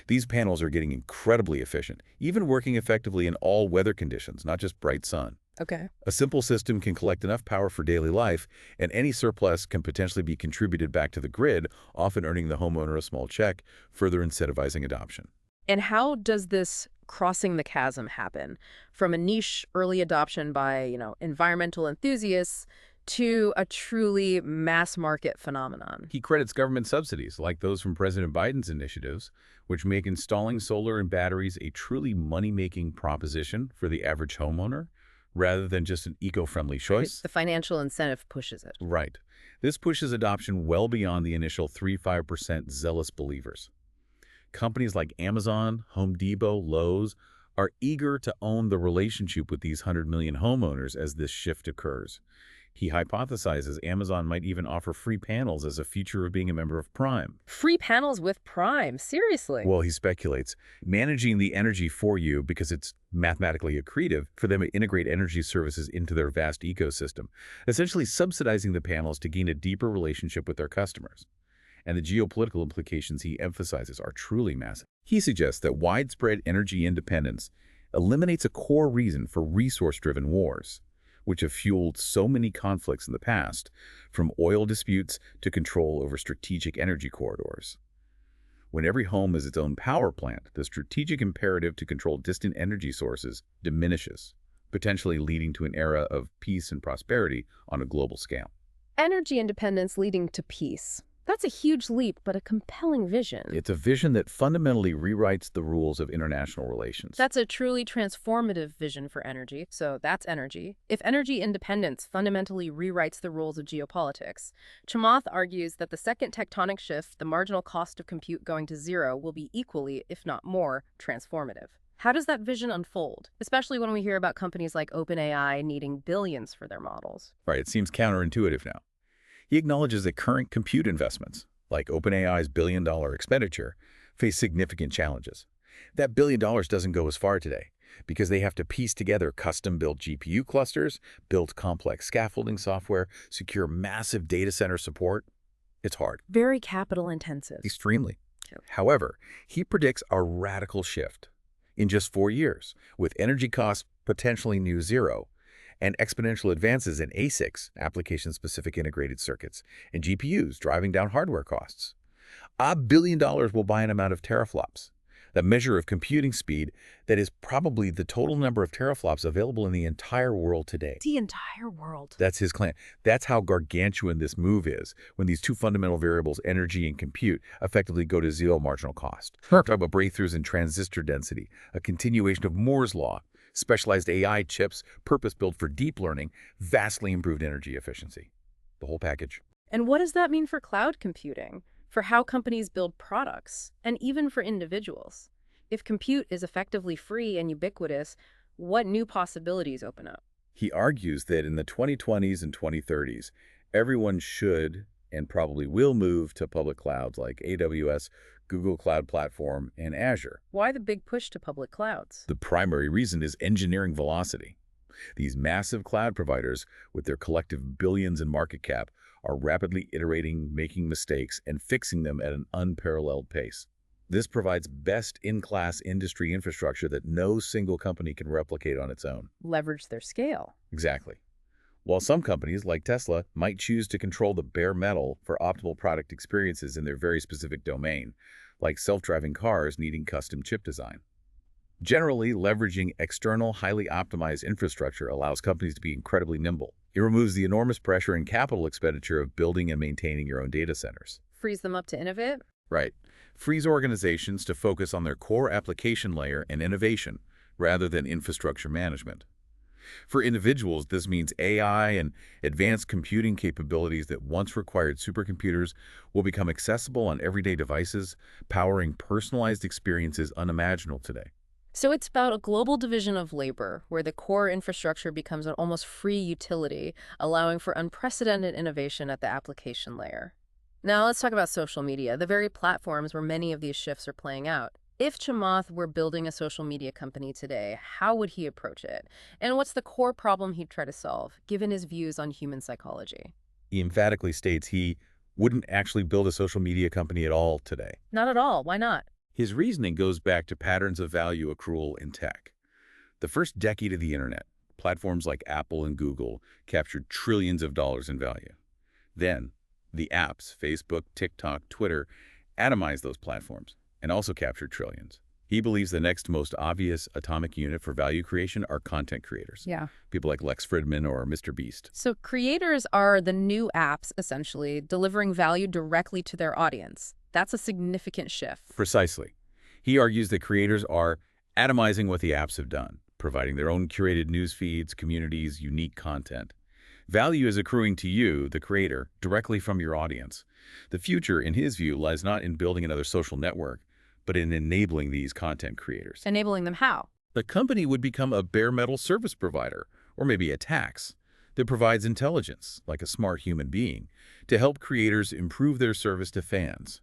[SPEAKER 2] These panels are getting incredibly efficient, even working effectively in all weather conditions, not just bright sun.
[SPEAKER 1] Okay.
[SPEAKER 2] A simple system can collect enough power for daily life, and any surplus can potentially be contributed back to the grid, often earning the homeowner a small check, further incentivizing adoption.
[SPEAKER 1] And how does this crossing the chasm happen from a niche early adoption by, environmental enthusiasts to a truly mass market phenomenon?
[SPEAKER 2] He credits government subsidies, like those from President Biden's initiatives, which make installing solar and batteries a truly money-making proposition for the average homeowner, rather than just an eco-friendly choice.
[SPEAKER 1] The financial incentive pushes it.
[SPEAKER 2] Right. This pushes adoption well beyond the initial 3–5% zealous believers. Companies like Amazon, Home Depot, Lowe's are eager to own the relationship with these 100 million homeowners as this shift occurs. He hypothesizes Amazon might even offer free panels as a feature of being a member of Prime.
[SPEAKER 1] Free panels with Prime, seriously?
[SPEAKER 2] Well, he speculates, managing the energy for you because it's mathematically accretive for them to integrate energy services into their vast ecosystem, essentially subsidizing the panels to gain a deeper relationship with their customers. And the geopolitical implications he emphasizes are truly massive. He suggests that widespread energy independence eliminates a core reason for resource-driven wars, which have fueled so many conflicts in the past, from oil disputes to control over strategic energy corridors. When every home is its own power plant, the strategic imperative to control distant energy sources diminishes, potentially leading to an era of peace and prosperity on a global scale.
[SPEAKER 1] Energy independence leading to peace. That's a huge leap, but a compelling vision.
[SPEAKER 2] It's a vision that fundamentally rewrites the rules of international relations.
[SPEAKER 1] That's a truly transformative vision for energy, so that's energy. If energy independence fundamentally rewrites the rules of geopolitics, Chamath argues that the second tectonic shift, the marginal cost of compute going to zero, will be equally, if not more, transformative. How does that vision unfold, especially when we hear about companies like OpenAI needing billions for their models?
[SPEAKER 2] Right, it seems counterintuitive now. He acknowledges that current compute investments, like OpenAI's billion-dollar expenditure, face significant challenges. That $1 billion doesn't go as far today because they have to piece together custom-built GPU clusters, build complex scaffolding software, secure massive data center support. It's hard.
[SPEAKER 1] Very capital intensive.
[SPEAKER 2] Extremely.
[SPEAKER 1] True.
[SPEAKER 2] However, he predicts a radical shift. In just 4 years, with energy costs potentially near zero, and exponential advances in ASICs, application-specific integrated circuits, and GPUs driving down hardware costs. $1 billion will buy an amount of teraflops, the measure of computing speed that is probably the total number of teraflops available in the entire world today.
[SPEAKER 1] The entire world.
[SPEAKER 2] That's his claim. That's how gargantuan this move is, when these two fundamental variables, energy and compute, effectively go to zero marginal cost. Talk about breakthroughs in transistor density, a continuation of Moore's law, specialized AI chips, purpose-built for deep learning, vastly improved energy efficiency. The whole package.
[SPEAKER 1] And what does that mean for cloud computing, for how companies build products, and even for individuals? If compute is effectively free and ubiquitous, what new possibilities open up?
[SPEAKER 2] He argues that in the 2020s and 2030s, everyone should and probably will move to public clouds like AWS, Google Cloud Platform, and Azure.
[SPEAKER 1] Why the big push to public clouds?
[SPEAKER 2] The primary reason is engineering velocity. These massive cloud providers, with their collective billions in market cap, are rapidly iterating, making mistakes, and fixing them at an unparalleled pace. This provides best-in-class industry infrastructure that no single company can replicate on its own.
[SPEAKER 1] Leverage their scale.
[SPEAKER 2] Exactly. While some companies, like Tesla, might choose to control the bare metal for optimal product experiences in their very specific domain, like self-driving cars needing custom chip design. Generally, leveraging external, highly optimized infrastructure allows companies to be incredibly nimble. It removes the enormous pressure and capital expenditure of building and maintaining your own data centers.
[SPEAKER 1] Frees them up to innovate?
[SPEAKER 2] Right. Frees organizations to focus on their core application layer and innovation, rather than infrastructure management. For individuals, this means AI and advanced computing capabilities that once required supercomputers will become accessible on everyday devices, powering personalized experiences unimaginable today.
[SPEAKER 1] So it's about a global division of labor, where the core infrastructure becomes an almost free utility, allowing for unprecedented innovation at the application layer. Now let's talk about social media, the very platforms where many of these shifts are playing out. If Chamath were building a social media company today, how would he approach it? And what's the core problem he'd try to solve, given his views on human psychology?
[SPEAKER 2] He emphatically states he wouldn't actually build a social media company at all today.
[SPEAKER 1] Not at all. Why not?
[SPEAKER 2] His reasoning goes back to patterns of value accrual in tech. The first decade of the internet, platforms like Apple and Google captured trillions of dollars in value. Then, the apps, Facebook, TikTok, Twitter, atomized those platforms and also captured trillions. He believes the next most obvious atomic unit for value creation are content creators.
[SPEAKER 1] Yeah.
[SPEAKER 2] People like Lex Fridman or Mr. Beast.
[SPEAKER 1] So creators are the new apps, essentially, delivering value directly to their audience. That's a significant shift.
[SPEAKER 2] Precisely. He argues that creators are atomizing what the apps have done, providing their own curated news feeds, communities, unique content. Value is accruing to you, the creator, directly from your audience. The future, in his view, lies not in building another social network, but in enabling these content creators.
[SPEAKER 1] Enabling them how?
[SPEAKER 2] The company would become a bare metal service provider, or maybe a tax. that provides intelligence, like a smart human being, to help creators improve their service to fans.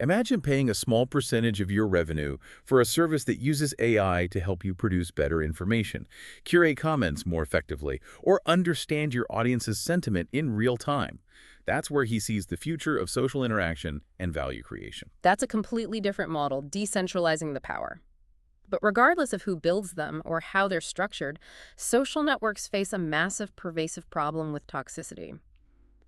[SPEAKER 2] Imagine paying a small percentage of your revenue for a service that uses AI to help you produce better information, curate comments more effectively, or understand your audience's sentiment in real time. That's where he sees the future of social interaction and value creation.
[SPEAKER 1] That's a completely different model, decentralizing the power. But regardless of who builds them or how they're structured, social networks face a massive, pervasive problem with toxicity.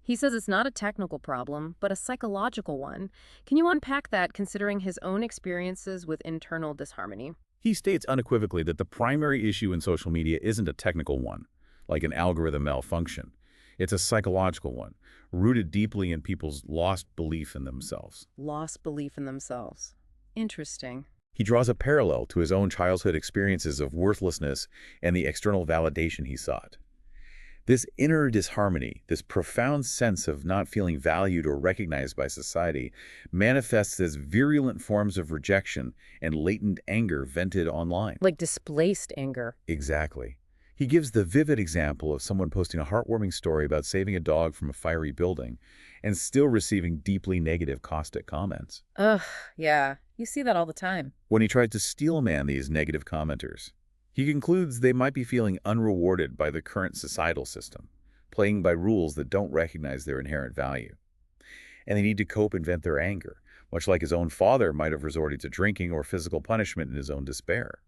[SPEAKER 1] He says it's not a technical problem, but a psychological one. Can you unpack that, considering his own experiences with internal disharmony?
[SPEAKER 2] He states unequivocally that the primary issue in social media isn't a technical one, like an algorithm malfunction. It's a psychological one, rooted deeply in people's lost belief in themselves.
[SPEAKER 1] Lost belief in themselves. Interesting.
[SPEAKER 2] He draws a parallel to his own childhood experiences of worthlessness and the external validation he sought. This inner disharmony, this profound sense of not feeling valued or recognized by society, manifests as virulent forms of rejection and latent anger vented online.
[SPEAKER 1] Like displaced anger.
[SPEAKER 2] Exactly. He gives the vivid example of someone posting a heartwarming story about saving a dog from a fiery building and still receiving deeply negative, caustic comments.
[SPEAKER 1] Ugh, yeah. You see that all the time.
[SPEAKER 2] When he tries to steelman these negative commenters, he concludes they might be feeling unrewarded by the current societal system, playing by rules that don't recognize their inherent value. And they need to cope and vent their anger, much like his own father might have resorted to drinking or physical punishment in his own despair.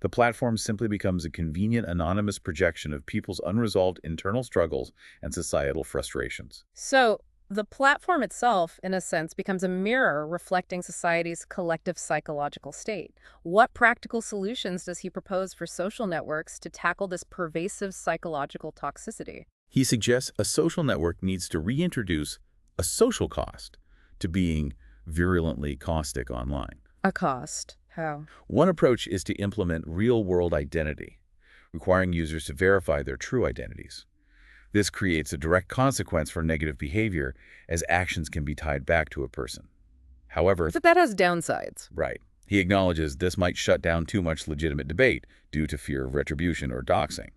[SPEAKER 2] The platform simply becomes a convenient, anonymous projection of people's unresolved internal struggles and societal frustrations.
[SPEAKER 1] So, the platform itself, in a sense, becomes a mirror reflecting society's collective psychological state. What practical solutions does he propose for social networks to tackle this pervasive psychological toxicity?
[SPEAKER 2] He suggests a social network needs to reintroduce a social cost to being virulently caustic online.
[SPEAKER 1] A cost. How?
[SPEAKER 2] One approach is to implement real-world identity, requiring users to verify their true identities. This creates a direct consequence for negative behavior, as actions can be tied back to a person. However,
[SPEAKER 1] But that has downsides.
[SPEAKER 2] right, he acknowledges this might shut down too much legitimate debate due to fear of retribution or doxing.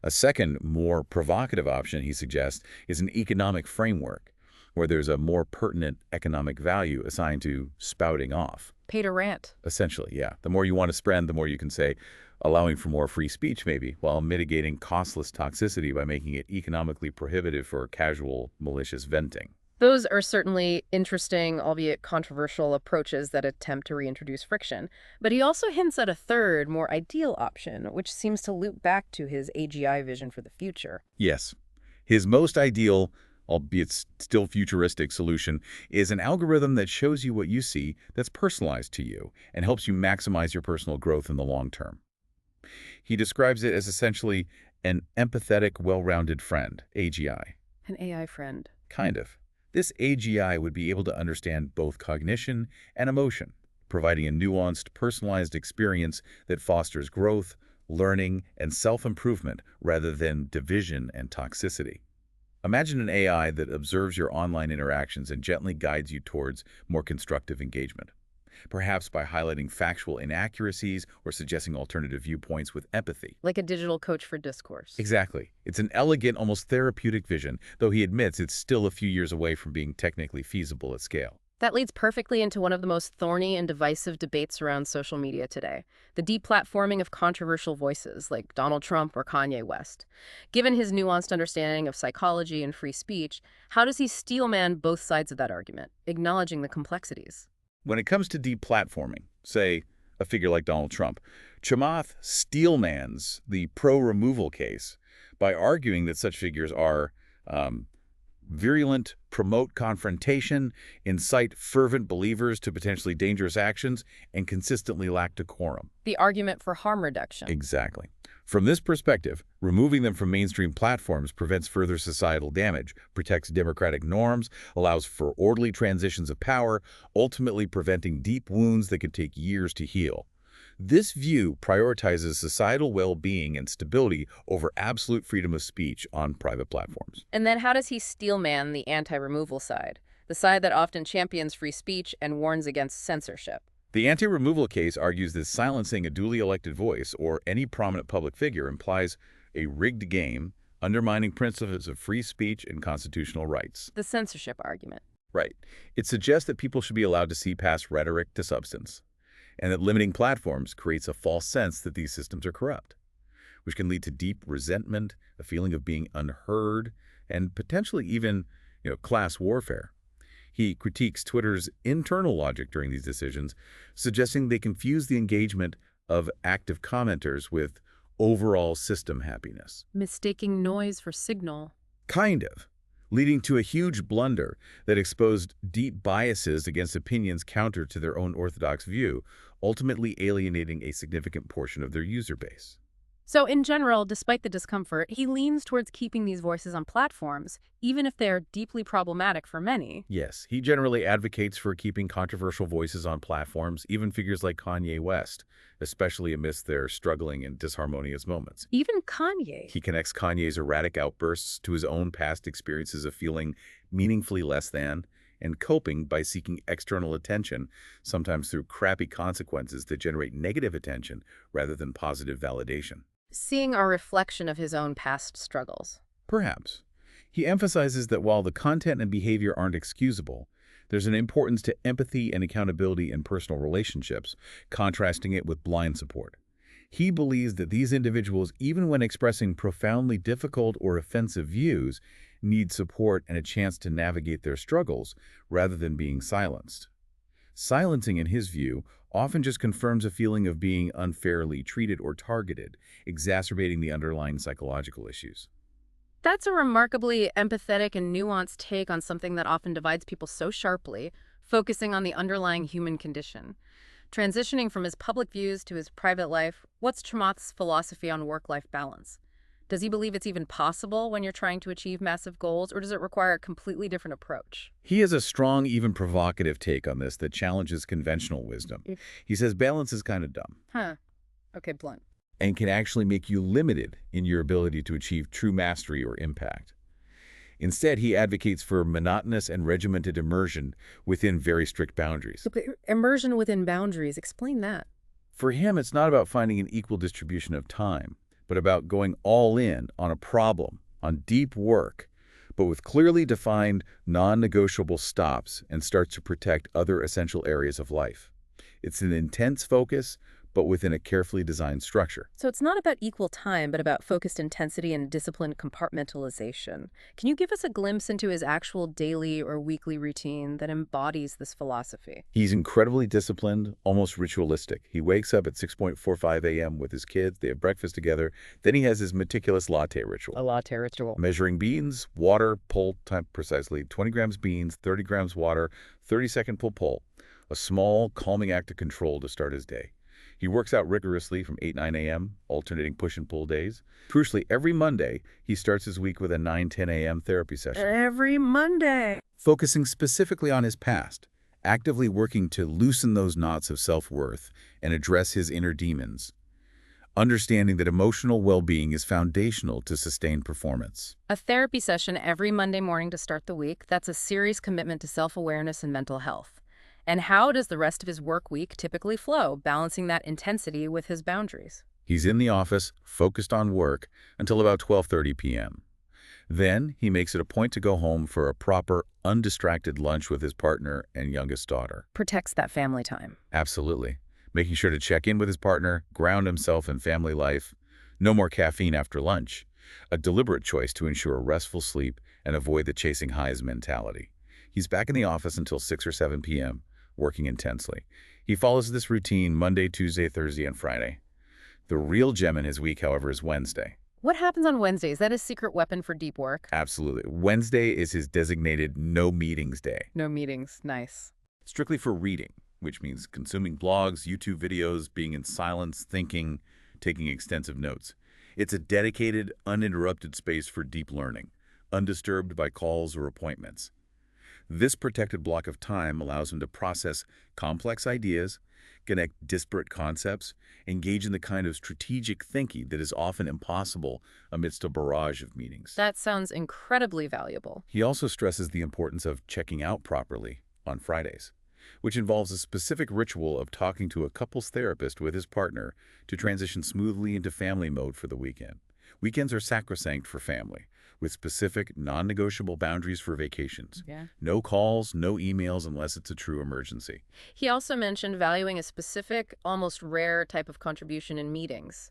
[SPEAKER 2] A second, more provocative option he suggests is an economic framework, where there's a more pertinent economic value assigned to spouting off.
[SPEAKER 1] Pay to rant.
[SPEAKER 2] Essentially, yeah. The more you want to spend, the more you can say, allowing for more free speech maybe, while mitigating costless toxicity by making it economically prohibitive for casual, malicious venting.
[SPEAKER 1] Those are certainly interesting, albeit controversial, approaches that attempt to reintroduce friction. But he also hints at a third, more ideal option, which seems to loop back to his AGI vision for the future.
[SPEAKER 2] Yes. His most ideal, albeit still futuristic, solution is an algorithm that shows you what you see that's personalized to you and helps you maximize your personal growth in the long term. He describes it as essentially an empathetic, well-rounded friend, AGI.
[SPEAKER 1] An AI friend.
[SPEAKER 2] Kind of. This AGI would be able to understand both cognition and emotion, providing a nuanced, personalized experience that fosters growth, learning, and self-improvement rather than division and toxicity. Imagine an AI that observes your online interactions and gently guides you towards more constructive engagement, perhaps by highlighting factual inaccuracies or suggesting alternative viewpoints with empathy.
[SPEAKER 1] Like a digital coach for discourse.
[SPEAKER 2] Exactly. It's an elegant, almost therapeutic vision, though he admits it's still a few years away from being technically feasible at scale.
[SPEAKER 1] That leads perfectly into one of the most thorny and divisive debates around social media today, the deplatforming of controversial voices like Donald Trump or Kanye West. Given his nuanced understanding of psychology and free speech, how does he steelman both sides of that argument, acknowledging the complexities?
[SPEAKER 2] When it comes to deplatforming, say, a figure like Donald Trump, Chamath steelmans the pro-removal case by arguing that such figures are virulent, promote confrontation, incite fervent believers to potentially dangerous actions, and consistently lack decorum.
[SPEAKER 1] The argument for harm reduction.
[SPEAKER 2] Exactly. From this perspective, removing them from mainstream platforms prevents further societal damage, protects democratic norms, allows for orderly transitions of power, ultimately preventing deep wounds that could take years to heal. This view prioritizes societal well-being and stability over absolute freedom of speech on private platforms.
[SPEAKER 1] And then how does he steelman the anti-removal side, the side that often champions free speech and warns against censorship?
[SPEAKER 2] The anti-removal case argues that silencing a duly elected voice or any prominent public figure implies a rigged game undermining principles of free speech and constitutional rights.
[SPEAKER 1] The censorship argument.
[SPEAKER 2] Right. It suggests that people should be allowed to see past rhetoric to substance, and that limiting platforms creates a false sense that these systems are corrupt, which can lead to deep resentment, a feeling of being unheard, and potentially even, class warfare. He critiques Twitter's internal logic during these decisions, suggesting they confuse the engagement of active commenters with overall system happiness.
[SPEAKER 1] Mistaking noise for signal.
[SPEAKER 2] Kind of, leading to a huge blunder that exposed deep biases against opinions counter to their own orthodox view, ultimately alienating a significant portion of their user base.
[SPEAKER 1] So in general, despite the discomfort, he leans towards keeping these voices on platforms, even if they're deeply problematic for many.
[SPEAKER 2] Yes, he generally advocates for keeping controversial voices on platforms, even figures like Kanye West, especially amidst their struggling and disharmonious moments.
[SPEAKER 1] Even Kanye.
[SPEAKER 2] He connects Kanye's erratic outbursts to his own past experiences of feeling meaningfully less than, and coping by seeking external attention, sometimes through crappy consequences that generate negative attention rather than positive validation.
[SPEAKER 1] Seeing a reflection of his own past struggles.
[SPEAKER 2] Perhaps. He emphasizes that while the content and behavior aren't excusable, there's an importance to empathy and accountability in personal relationships, contrasting it with blind support. He believes that these individuals, even when expressing profoundly difficult or offensive views, need support and a chance to navigate their struggles rather than being silenced. Silencing, in his view, often just confirms a feeling of being unfairly treated or targeted, exacerbating the underlying psychological issues.
[SPEAKER 1] That's a remarkably empathetic and nuanced take on something that often divides people so sharply, focusing on the underlying human condition. Transitioning from his public views to his private life, what's Chamath's philosophy on work-life balance? Does he believe it's even possible when you're trying to achieve massive goals, or does it require a completely different approach?
[SPEAKER 2] He has a strong, even provocative take on this that challenges conventional wisdom. He says balance is kind of dumb.
[SPEAKER 1] Okay, blunt.
[SPEAKER 2] And can actually make you limited in your ability to achieve true mastery or impact. Instead, he advocates for monotonous and regimented immersion within very strict boundaries.
[SPEAKER 1] Okay, immersion within boundaries. Explain that.
[SPEAKER 2] For him, it's not about finding an equal distribution of time, but about going all in on a problem, on deep work, but with clearly defined, non-negotiable stops and starts to protect other essential areas of life. It's an intense focus, but within a carefully designed structure.
[SPEAKER 1] So it's not about equal time, but about focused intensity and disciplined compartmentalization. Can you give us a glimpse into his actual daily or weekly routine that embodies this philosophy?
[SPEAKER 2] He's incredibly disciplined, almost ritualistic. He wakes up at 6:45 a.m. with his kids. They have breakfast together. Then he has his meticulous latte ritual.
[SPEAKER 1] A latte ritual.
[SPEAKER 2] Measuring beans, water, pull, time precisely, 20 grams beans, 30 grams water, 30-second pull. A small, calming act of control to start his day. He works out rigorously from 8-9 a.m., alternating push and pull days. Crucially, every Monday, he starts his week with a 9-10 a.m. therapy session.
[SPEAKER 1] Every Monday.
[SPEAKER 2] Focusing specifically on his past, actively working to loosen those knots of self-worth and address his inner demons. Understanding that emotional well-being is foundational to sustained performance.
[SPEAKER 1] A therapy session every Monday morning to start the week, that's a serious commitment to self-awareness and mental health. And how does the rest of his work week typically flow, balancing that intensity with his boundaries?
[SPEAKER 2] He's in the office, focused on work, until about 12:30 p.m. Then he makes it a point to go home for a proper, undistracted lunch with his partner and youngest daughter.
[SPEAKER 1] Protects that family time.
[SPEAKER 2] Absolutely. Making sure to check in with his partner, ground himself in family life. No more caffeine after lunch. A deliberate choice to ensure restful sleep and avoid the chasing highs mentality. He's back in the office until 6 or 7 p.m., working intensely. He follows this routine Monday, Tuesday, Thursday, and Friday. The real gem in his week, however, is Wednesday.
[SPEAKER 1] What happens on Wednesday? Is that his secret weapon for deep work?
[SPEAKER 2] Absolutely. Wednesday is his designated no meetings day.
[SPEAKER 1] No meetings. Nice.
[SPEAKER 2] Strictly for reading, which means consuming blogs, YouTube videos, being in silence, thinking, taking extensive notes. It's a dedicated, uninterrupted space for deep learning, undisturbed by calls or appointments. This protected block of time allows him to process complex ideas, connect disparate concepts, engage in the kind of strategic thinking that is often impossible amidst a barrage of meetings.
[SPEAKER 1] That sounds incredibly valuable.
[SPEAKER 2] He also stresses the importance of checking out properly on Fridays, which involves a specific ritual of talking to a couples therapist with his partner to transition smoothly into family mode for the weekend. Weekends are sacrosanct for family, with specific, non-negotiable boundaries for vacations.
[SPEAKER 1] Yeah.
[SPEAKER 2] No calls, no emails unless it's a true emergency.
[SPEAKER 1] He also mentioned valuing a specific, almost rare type of contribution in meetings.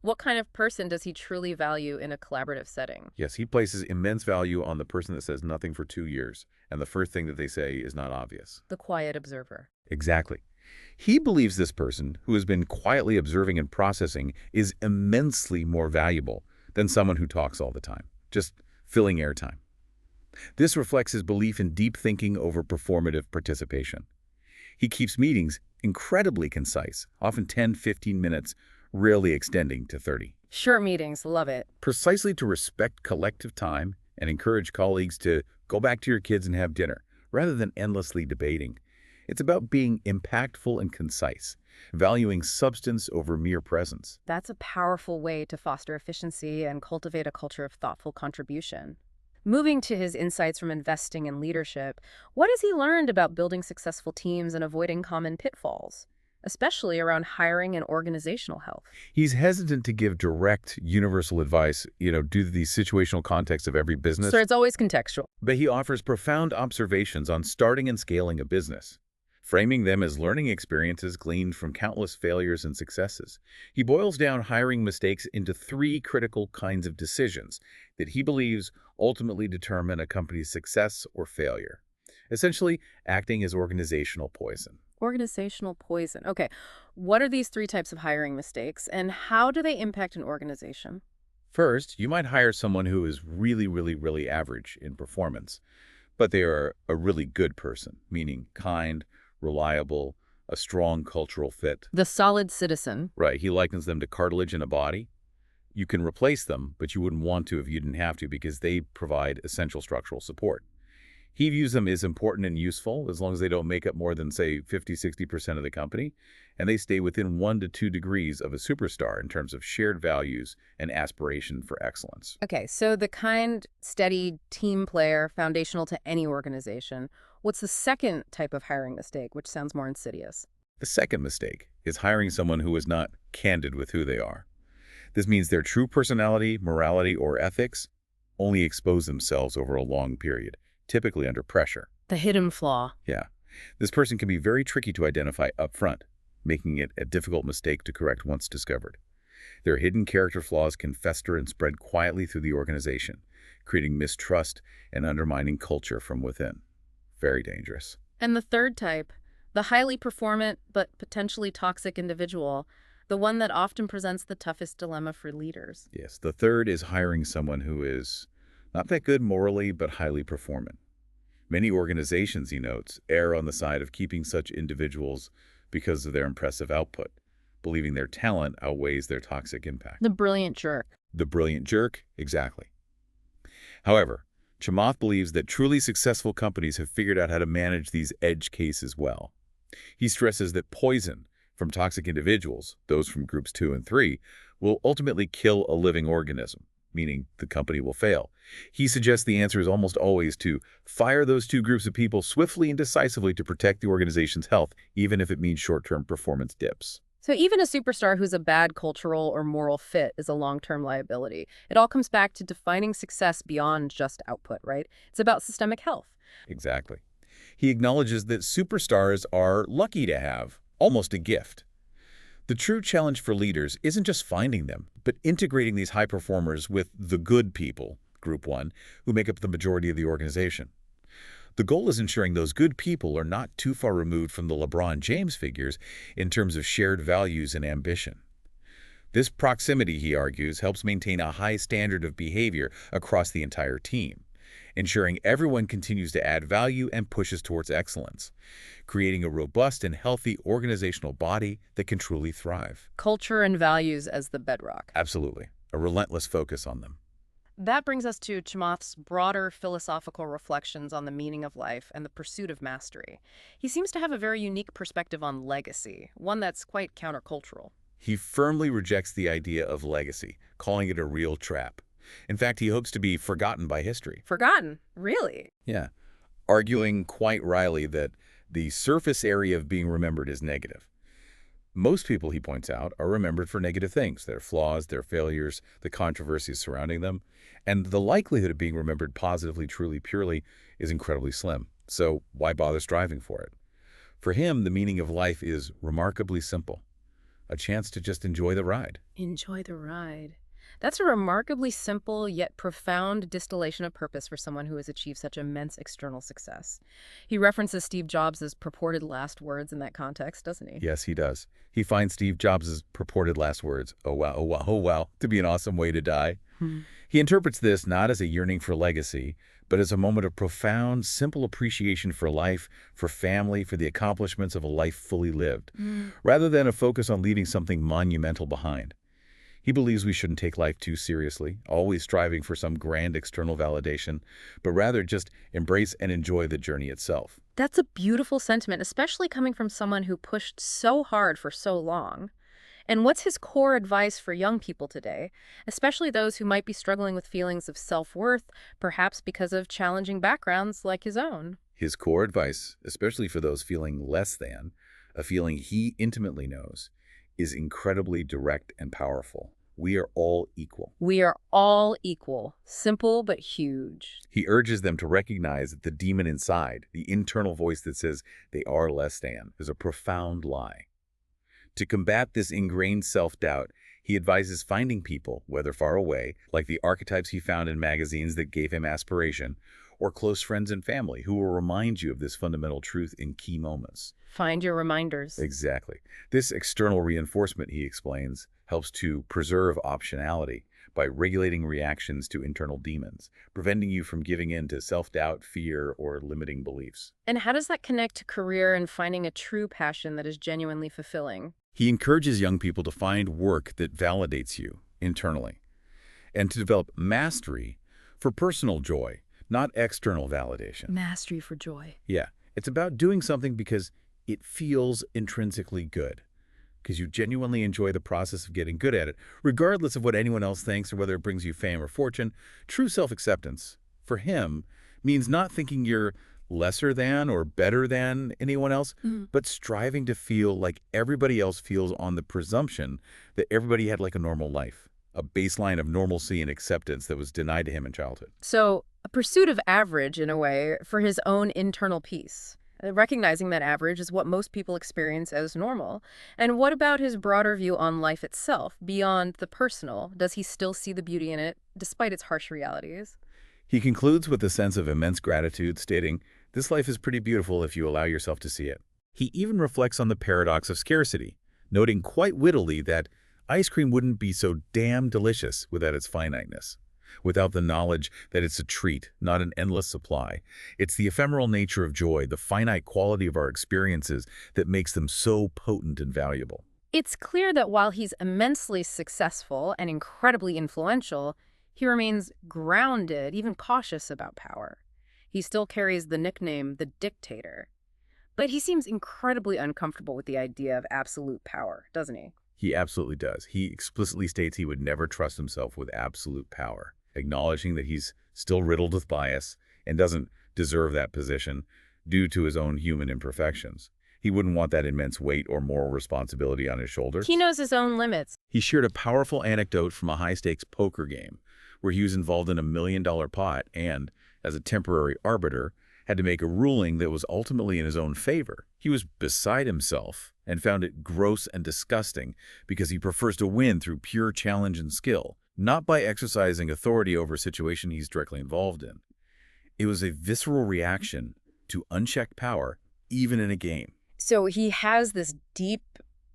[SPEAKER 1] What kind of person does he truly value in a collaborative setting?
[SPEAKER 2] Yes, he places immense value on the person that says nothing for 2 years, and the first thing that they say is not obvious.
[SPEAKER 1] The quiet observer.
[SPEAKER 2] Exactly. He believes this person, who has been quietly observing and processing, is immensely more valuable than someone who talks all the time, just filling airtime. This reflects his belief in deep thinking over performative participation. He keeps meetings incredibly concise, often 10, 15 minutes, rarely extending to 30.
[SPEAKER 1] Short meetings, love it.
[SPEAKER 2] Precisely to respect collective time and encourage colleagues to go back to your kids and have dinner, rather than endlessly debating. It's about being impactful and concise, valuing substance over mere presence.
[SPEAKER 1] That's a powerful way to foster efficiency and cultivate a culture of thoughtful contribution. Moving to his insights from investing and leadership, what has he learned about building successful teams and avoiding common pitfalls, especially around hiring and organizational health?
[SPEAKER 2] He's hesitant to give direct, universal advice, due to the situational context of every business.
[SPEAKER 1] So it's always contextual.
[SPEAKER 2] But he offers profound observations on starting and scaling a business, framing them as learning experiences gleaned from countless failures and successes. He boils down hiring mistakes into 3 critical kinds of decisions that he believes ultimately determine a company's success or failure, essentially acting as organizational poison.
[SPEAKER 1] Organizational poison. Okay, what are these 3 types of hiring mistakes, and how do they impact an organization?
[SPEAKER 2] First, you might hire someone who is really, really, really average in performance, but they are a really good person, meaning kind, reliable, a strong cultural fit.
[SPEAKER 1] The solid citizen.
[SPEAKER 2] Right, he likens them to cartilage in a body. You can replace them, but you wouldn't want to if you didn't have to because they provide essential structural support. He views them as important and useful as long as they don't make up more than, say, 50–60% of the company, and they stay within 1 to 2 degrees of a superstar in terms of shared values and aspiration for excellence.
[SPEAKER 1] Okay, so the kind, steady team player, foundational to any organization. What's the second type of hiring mistake, which sounds more insidious?
[SPEAKER 2] The second mistake is hiring someone who is not candid with who they are. This means their true personality, morality, or ethics only expose themselves over a long period, typically under pressure.
[SPEAKER 1] The hidden flaw.
[SPEAKER 2] Yeah. This person can be very tricky to identify upfront, making it a difficult mistake to correct once discovered. Their hidden character flaws can fester and spread quietly through the organization, creating mistrust and undermining culture from within. Very dangerous.
[SPEAKER 1] And the third type, the highly performant but potentially toxic individual, the one that often presents the toughest dilemma for leaders.
[SPEAKER 2] Yes, the third is hiring someone who is not that good morally, but highly performant. Many organizations, he notes, err on the side of keeping such individuals because of their impressive output, believing their talent outweighs their toxic impact.
[SPEAKER 1] The brilliant jerk.
[SPEAKER 2] The brilliant jerk, exactly. However, Chamath believes that truly successful companies have figured out how to manage these edge cases well. He stresses that poison from toxic individuals, those from groups 2 and 3, will ultimately kill a living organism, meaning the company will fail. He suggests the answer is almost always to fire those 2 groups of people swiftly and decisively to protect the organization's health, even if it means short-term performance dips.
[SPEAKER 1] So even a superstar who's a bad cultural or moral fit is a long-term liability. It all comes back to defining success beyond just output, right? It's about systemic health.
[SPEAKER 2] Exactly. He acknowledges that superstars are lucky to have, almost a gift. The true challenge for leaders isn't just finding them, but integrating these high performers with the good people, Group 1, who make up the majority of the organization. The goal is ensuring those good people are not too far removed from the LeBron James figures in terms of shared values and ambition. This proximity, he argues, helps maintain a high standard of behavior across the entire team, ensuring everyone continues to add value and pushes towards excellence, creating a robust and healthy organizational body that can truly thrive.
[SPEAKER 1] Culture and values as the bedrock.
[SPEAKER 2] Absolutely. A relentless focus on them.
[SPEAKER 1] That brings us to Chamath's broader philosophical reflections on the meaning of life and the pursuit of mastery. He seems to have a very unique perspective on legacy, one that's quite countercultural.
[SPEAKER 2] He firmly rejects the idea of legacy, calling it a real trap. In fact, he hopes to be forgotten by history.
[SPEAKER 1] Forgotten? Really?
[SPEAKER 2] Yeah, arguing quite wryly that the surface area of being remembered is negative. Most people, he points out, are remembered for negative things, their flaws, their failures, the controversies surrounding them, and the likelihood of being remembered positively, truly, purely is incredibly slim. So why bother striving for it? For him, the meaning of life is remarkably simple, a chance to just enjoy the ride.
[SPEAKER 1] Enjoy the ride. That's a remarkably simple yet profound distillation of purpose for someone who has achieved such immense external success. He references Steve Jobs' purported last words in that context, doesn't he?
[SPEAKER 2] Yes, he does. He finds Steve Jobs' purported last words, "Oh wow, oh wow, oh wow," to be an awesome way to die.
[SPEAKER 1] Hmm.
[SPEAKER 2] He interprets this not as a yearning for legacy, but as a moment of profound, simple appreciation for life, for family, for the accomplishments of a life fully lived, rather than a focus on leaving something monumental behind. He believes we shouldn't take life too seriously, always striving for some grand external validation, but rather just embrace and enjoy the journey itself.
[SPEAKER 1] That's a beautiful sentiment, especially coming from someone who pushed so hard for so long. And what's his core advice for young people today, especially those who might be struggling with feelings of self-worth, perhaps because of challenging backgrounds like his own?
[SPEAKER 2] His core advice, especially for those feeling less than, a feeling he intimately knows, is incredibly direct and powerful. We are all equal.
[SPEAKER 1] We are all equal, simple but huge.
[SPEAKER 2] He urges them to recognize that the demon inside, the internal voice that says they are less than, is a profound lie. To combat this ingrained self-doubt, he advises finding people, whether far away, like the archetypes he found in magazines that gave him aspiration, or close friends and family who will remind you of this fundamental truth in key moments.
[SPEAKER 1] Find your reminders.
[SPEAKER 2] Exactly. This external reinforcement, he explains, helps to preserve optionality by regulating reactions to internal demons, preventing you from giving in to self-doubt, fear, or limiting beliefs.
[SPEAKER 1] And how does that connect to career and finding a true passion that is genuinely fulfilling?
[SPEAKER 2] He encourages young people to find work that validates you internally and to develop mastery for personal joy, not external validation.
[SPEAKER 1] Mastery for joy.
[SPEAKER 2] Yeah, it's about doing something because it feels intrinsically good, because you genuinely enjoy the process of getting good at it, regardless of what anyone else thinks or whether it brings you fame or fortune. True self-acceptance, for him, means not thinking you're lesser than or better than anyone else, but striving to feel like everybody else feels on the presumption that everybody had like a normal life, a baseline of normalcy and acceptance that was denied to him in childhood.
[SPEAKER 1] So, a pursuit of average, in a way, for his own internal peace. Recognizing that average is what most people experience as normal. And what about his broader view on life itself, beyond the personal? Does he still see the beauty in it, despite its harsh realities?
[SPEAKER 2] He concludes with a sense of immense gratitude, stating, "This life is pretty beautiful if you allow yourself to see it." He even reflects on the paradox of scarcity, noting quite wittily that ice cream wouldn't be so damn delicious without its finiteness, without the knowledge that it's a treat, not an endless supply. It's the ephemeral nature of joy, the finite quality of our experiences that makes them so potent and valuable.
[SPEAKER 1] It's clear that while he's immensely successful and incredibly influential, he remains grounded, even cautious about power. He still carries the nickname, the Dictator. But he seems incredibly uncomfortable with the idea of absolute power, doesn't he?
[SPEAKER 2] He absolutely does. He explicitly states he would never trust himself with absolute power, acknowledging that he's still riddled with bias and doesn't deserve that position due to his own human imperfections. He wouldn't want that immense weight or moral responsibility on his shoulders.
[SPEAKER 1] He knows his own limits.
[SPEAKER 2] He shared a powerful anecdote from a high-stakes poker game where he was involved in a $1 million pot and, as a temporary arbiter, had to make a ruling that was ultimately in his own favor. He was beside himself and found it gross and disgusting because he prefers to win through pure challenge and skill, not by exercising authority over a situation he's directly involved in. It was a visceral reaction to unchecked power, even in a game.
[SPEAKER 1] So he has this deep,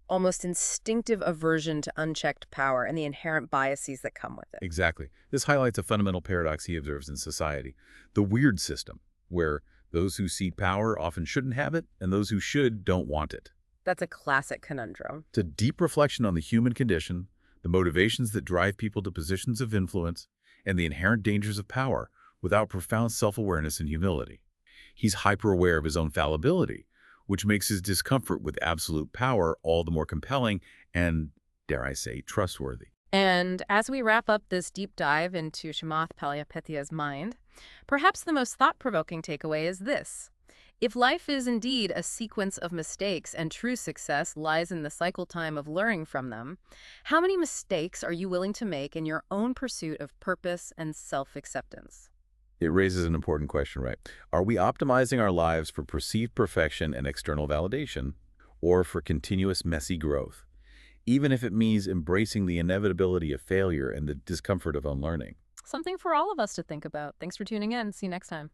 [SPEAKER 1] almost instinctive aversion to unchecked power and the inherent biases that come with it.
[SPEAKER 2] Exactly. This highlights a fundamental paradox he observes in society, the weird system, where those who seek power often shouldn't have it, and those who should don't want it.
[SPEAKER 1] That's a classic conundrum.
[SPEAKER 2] It's a deep reflection on the human condition, the motivations that drive people to positions of influence, and the inherent dangers of power without profound self-awareness and humility. He's hyper-aware of his own fallibility, which makes his discomfort with absolute power all the more compelling and, dare I say, trustworthy.
[SPEAKER 1] And as we wrap up this deep dive into Chamath Palihapitiya's mind, perhaps the most thought-provoking takeaway is this. If life is indeed a sequence of mistakes and true success lies in the cycle time of learning from them, how many mistakes are you willing to make in your own pursuit of purpose and self-acceptance?
[SPEAKER 2] It raises an important question, right? Are we optimizing our lives for perceived perfection and external validation, or for continuous messy growth, even if it means embracing the inevitability of failure and the discomfort of unlearning?
[SPEAKER 1] Something for all of us to think about. Thanks for tuning in. See you next time.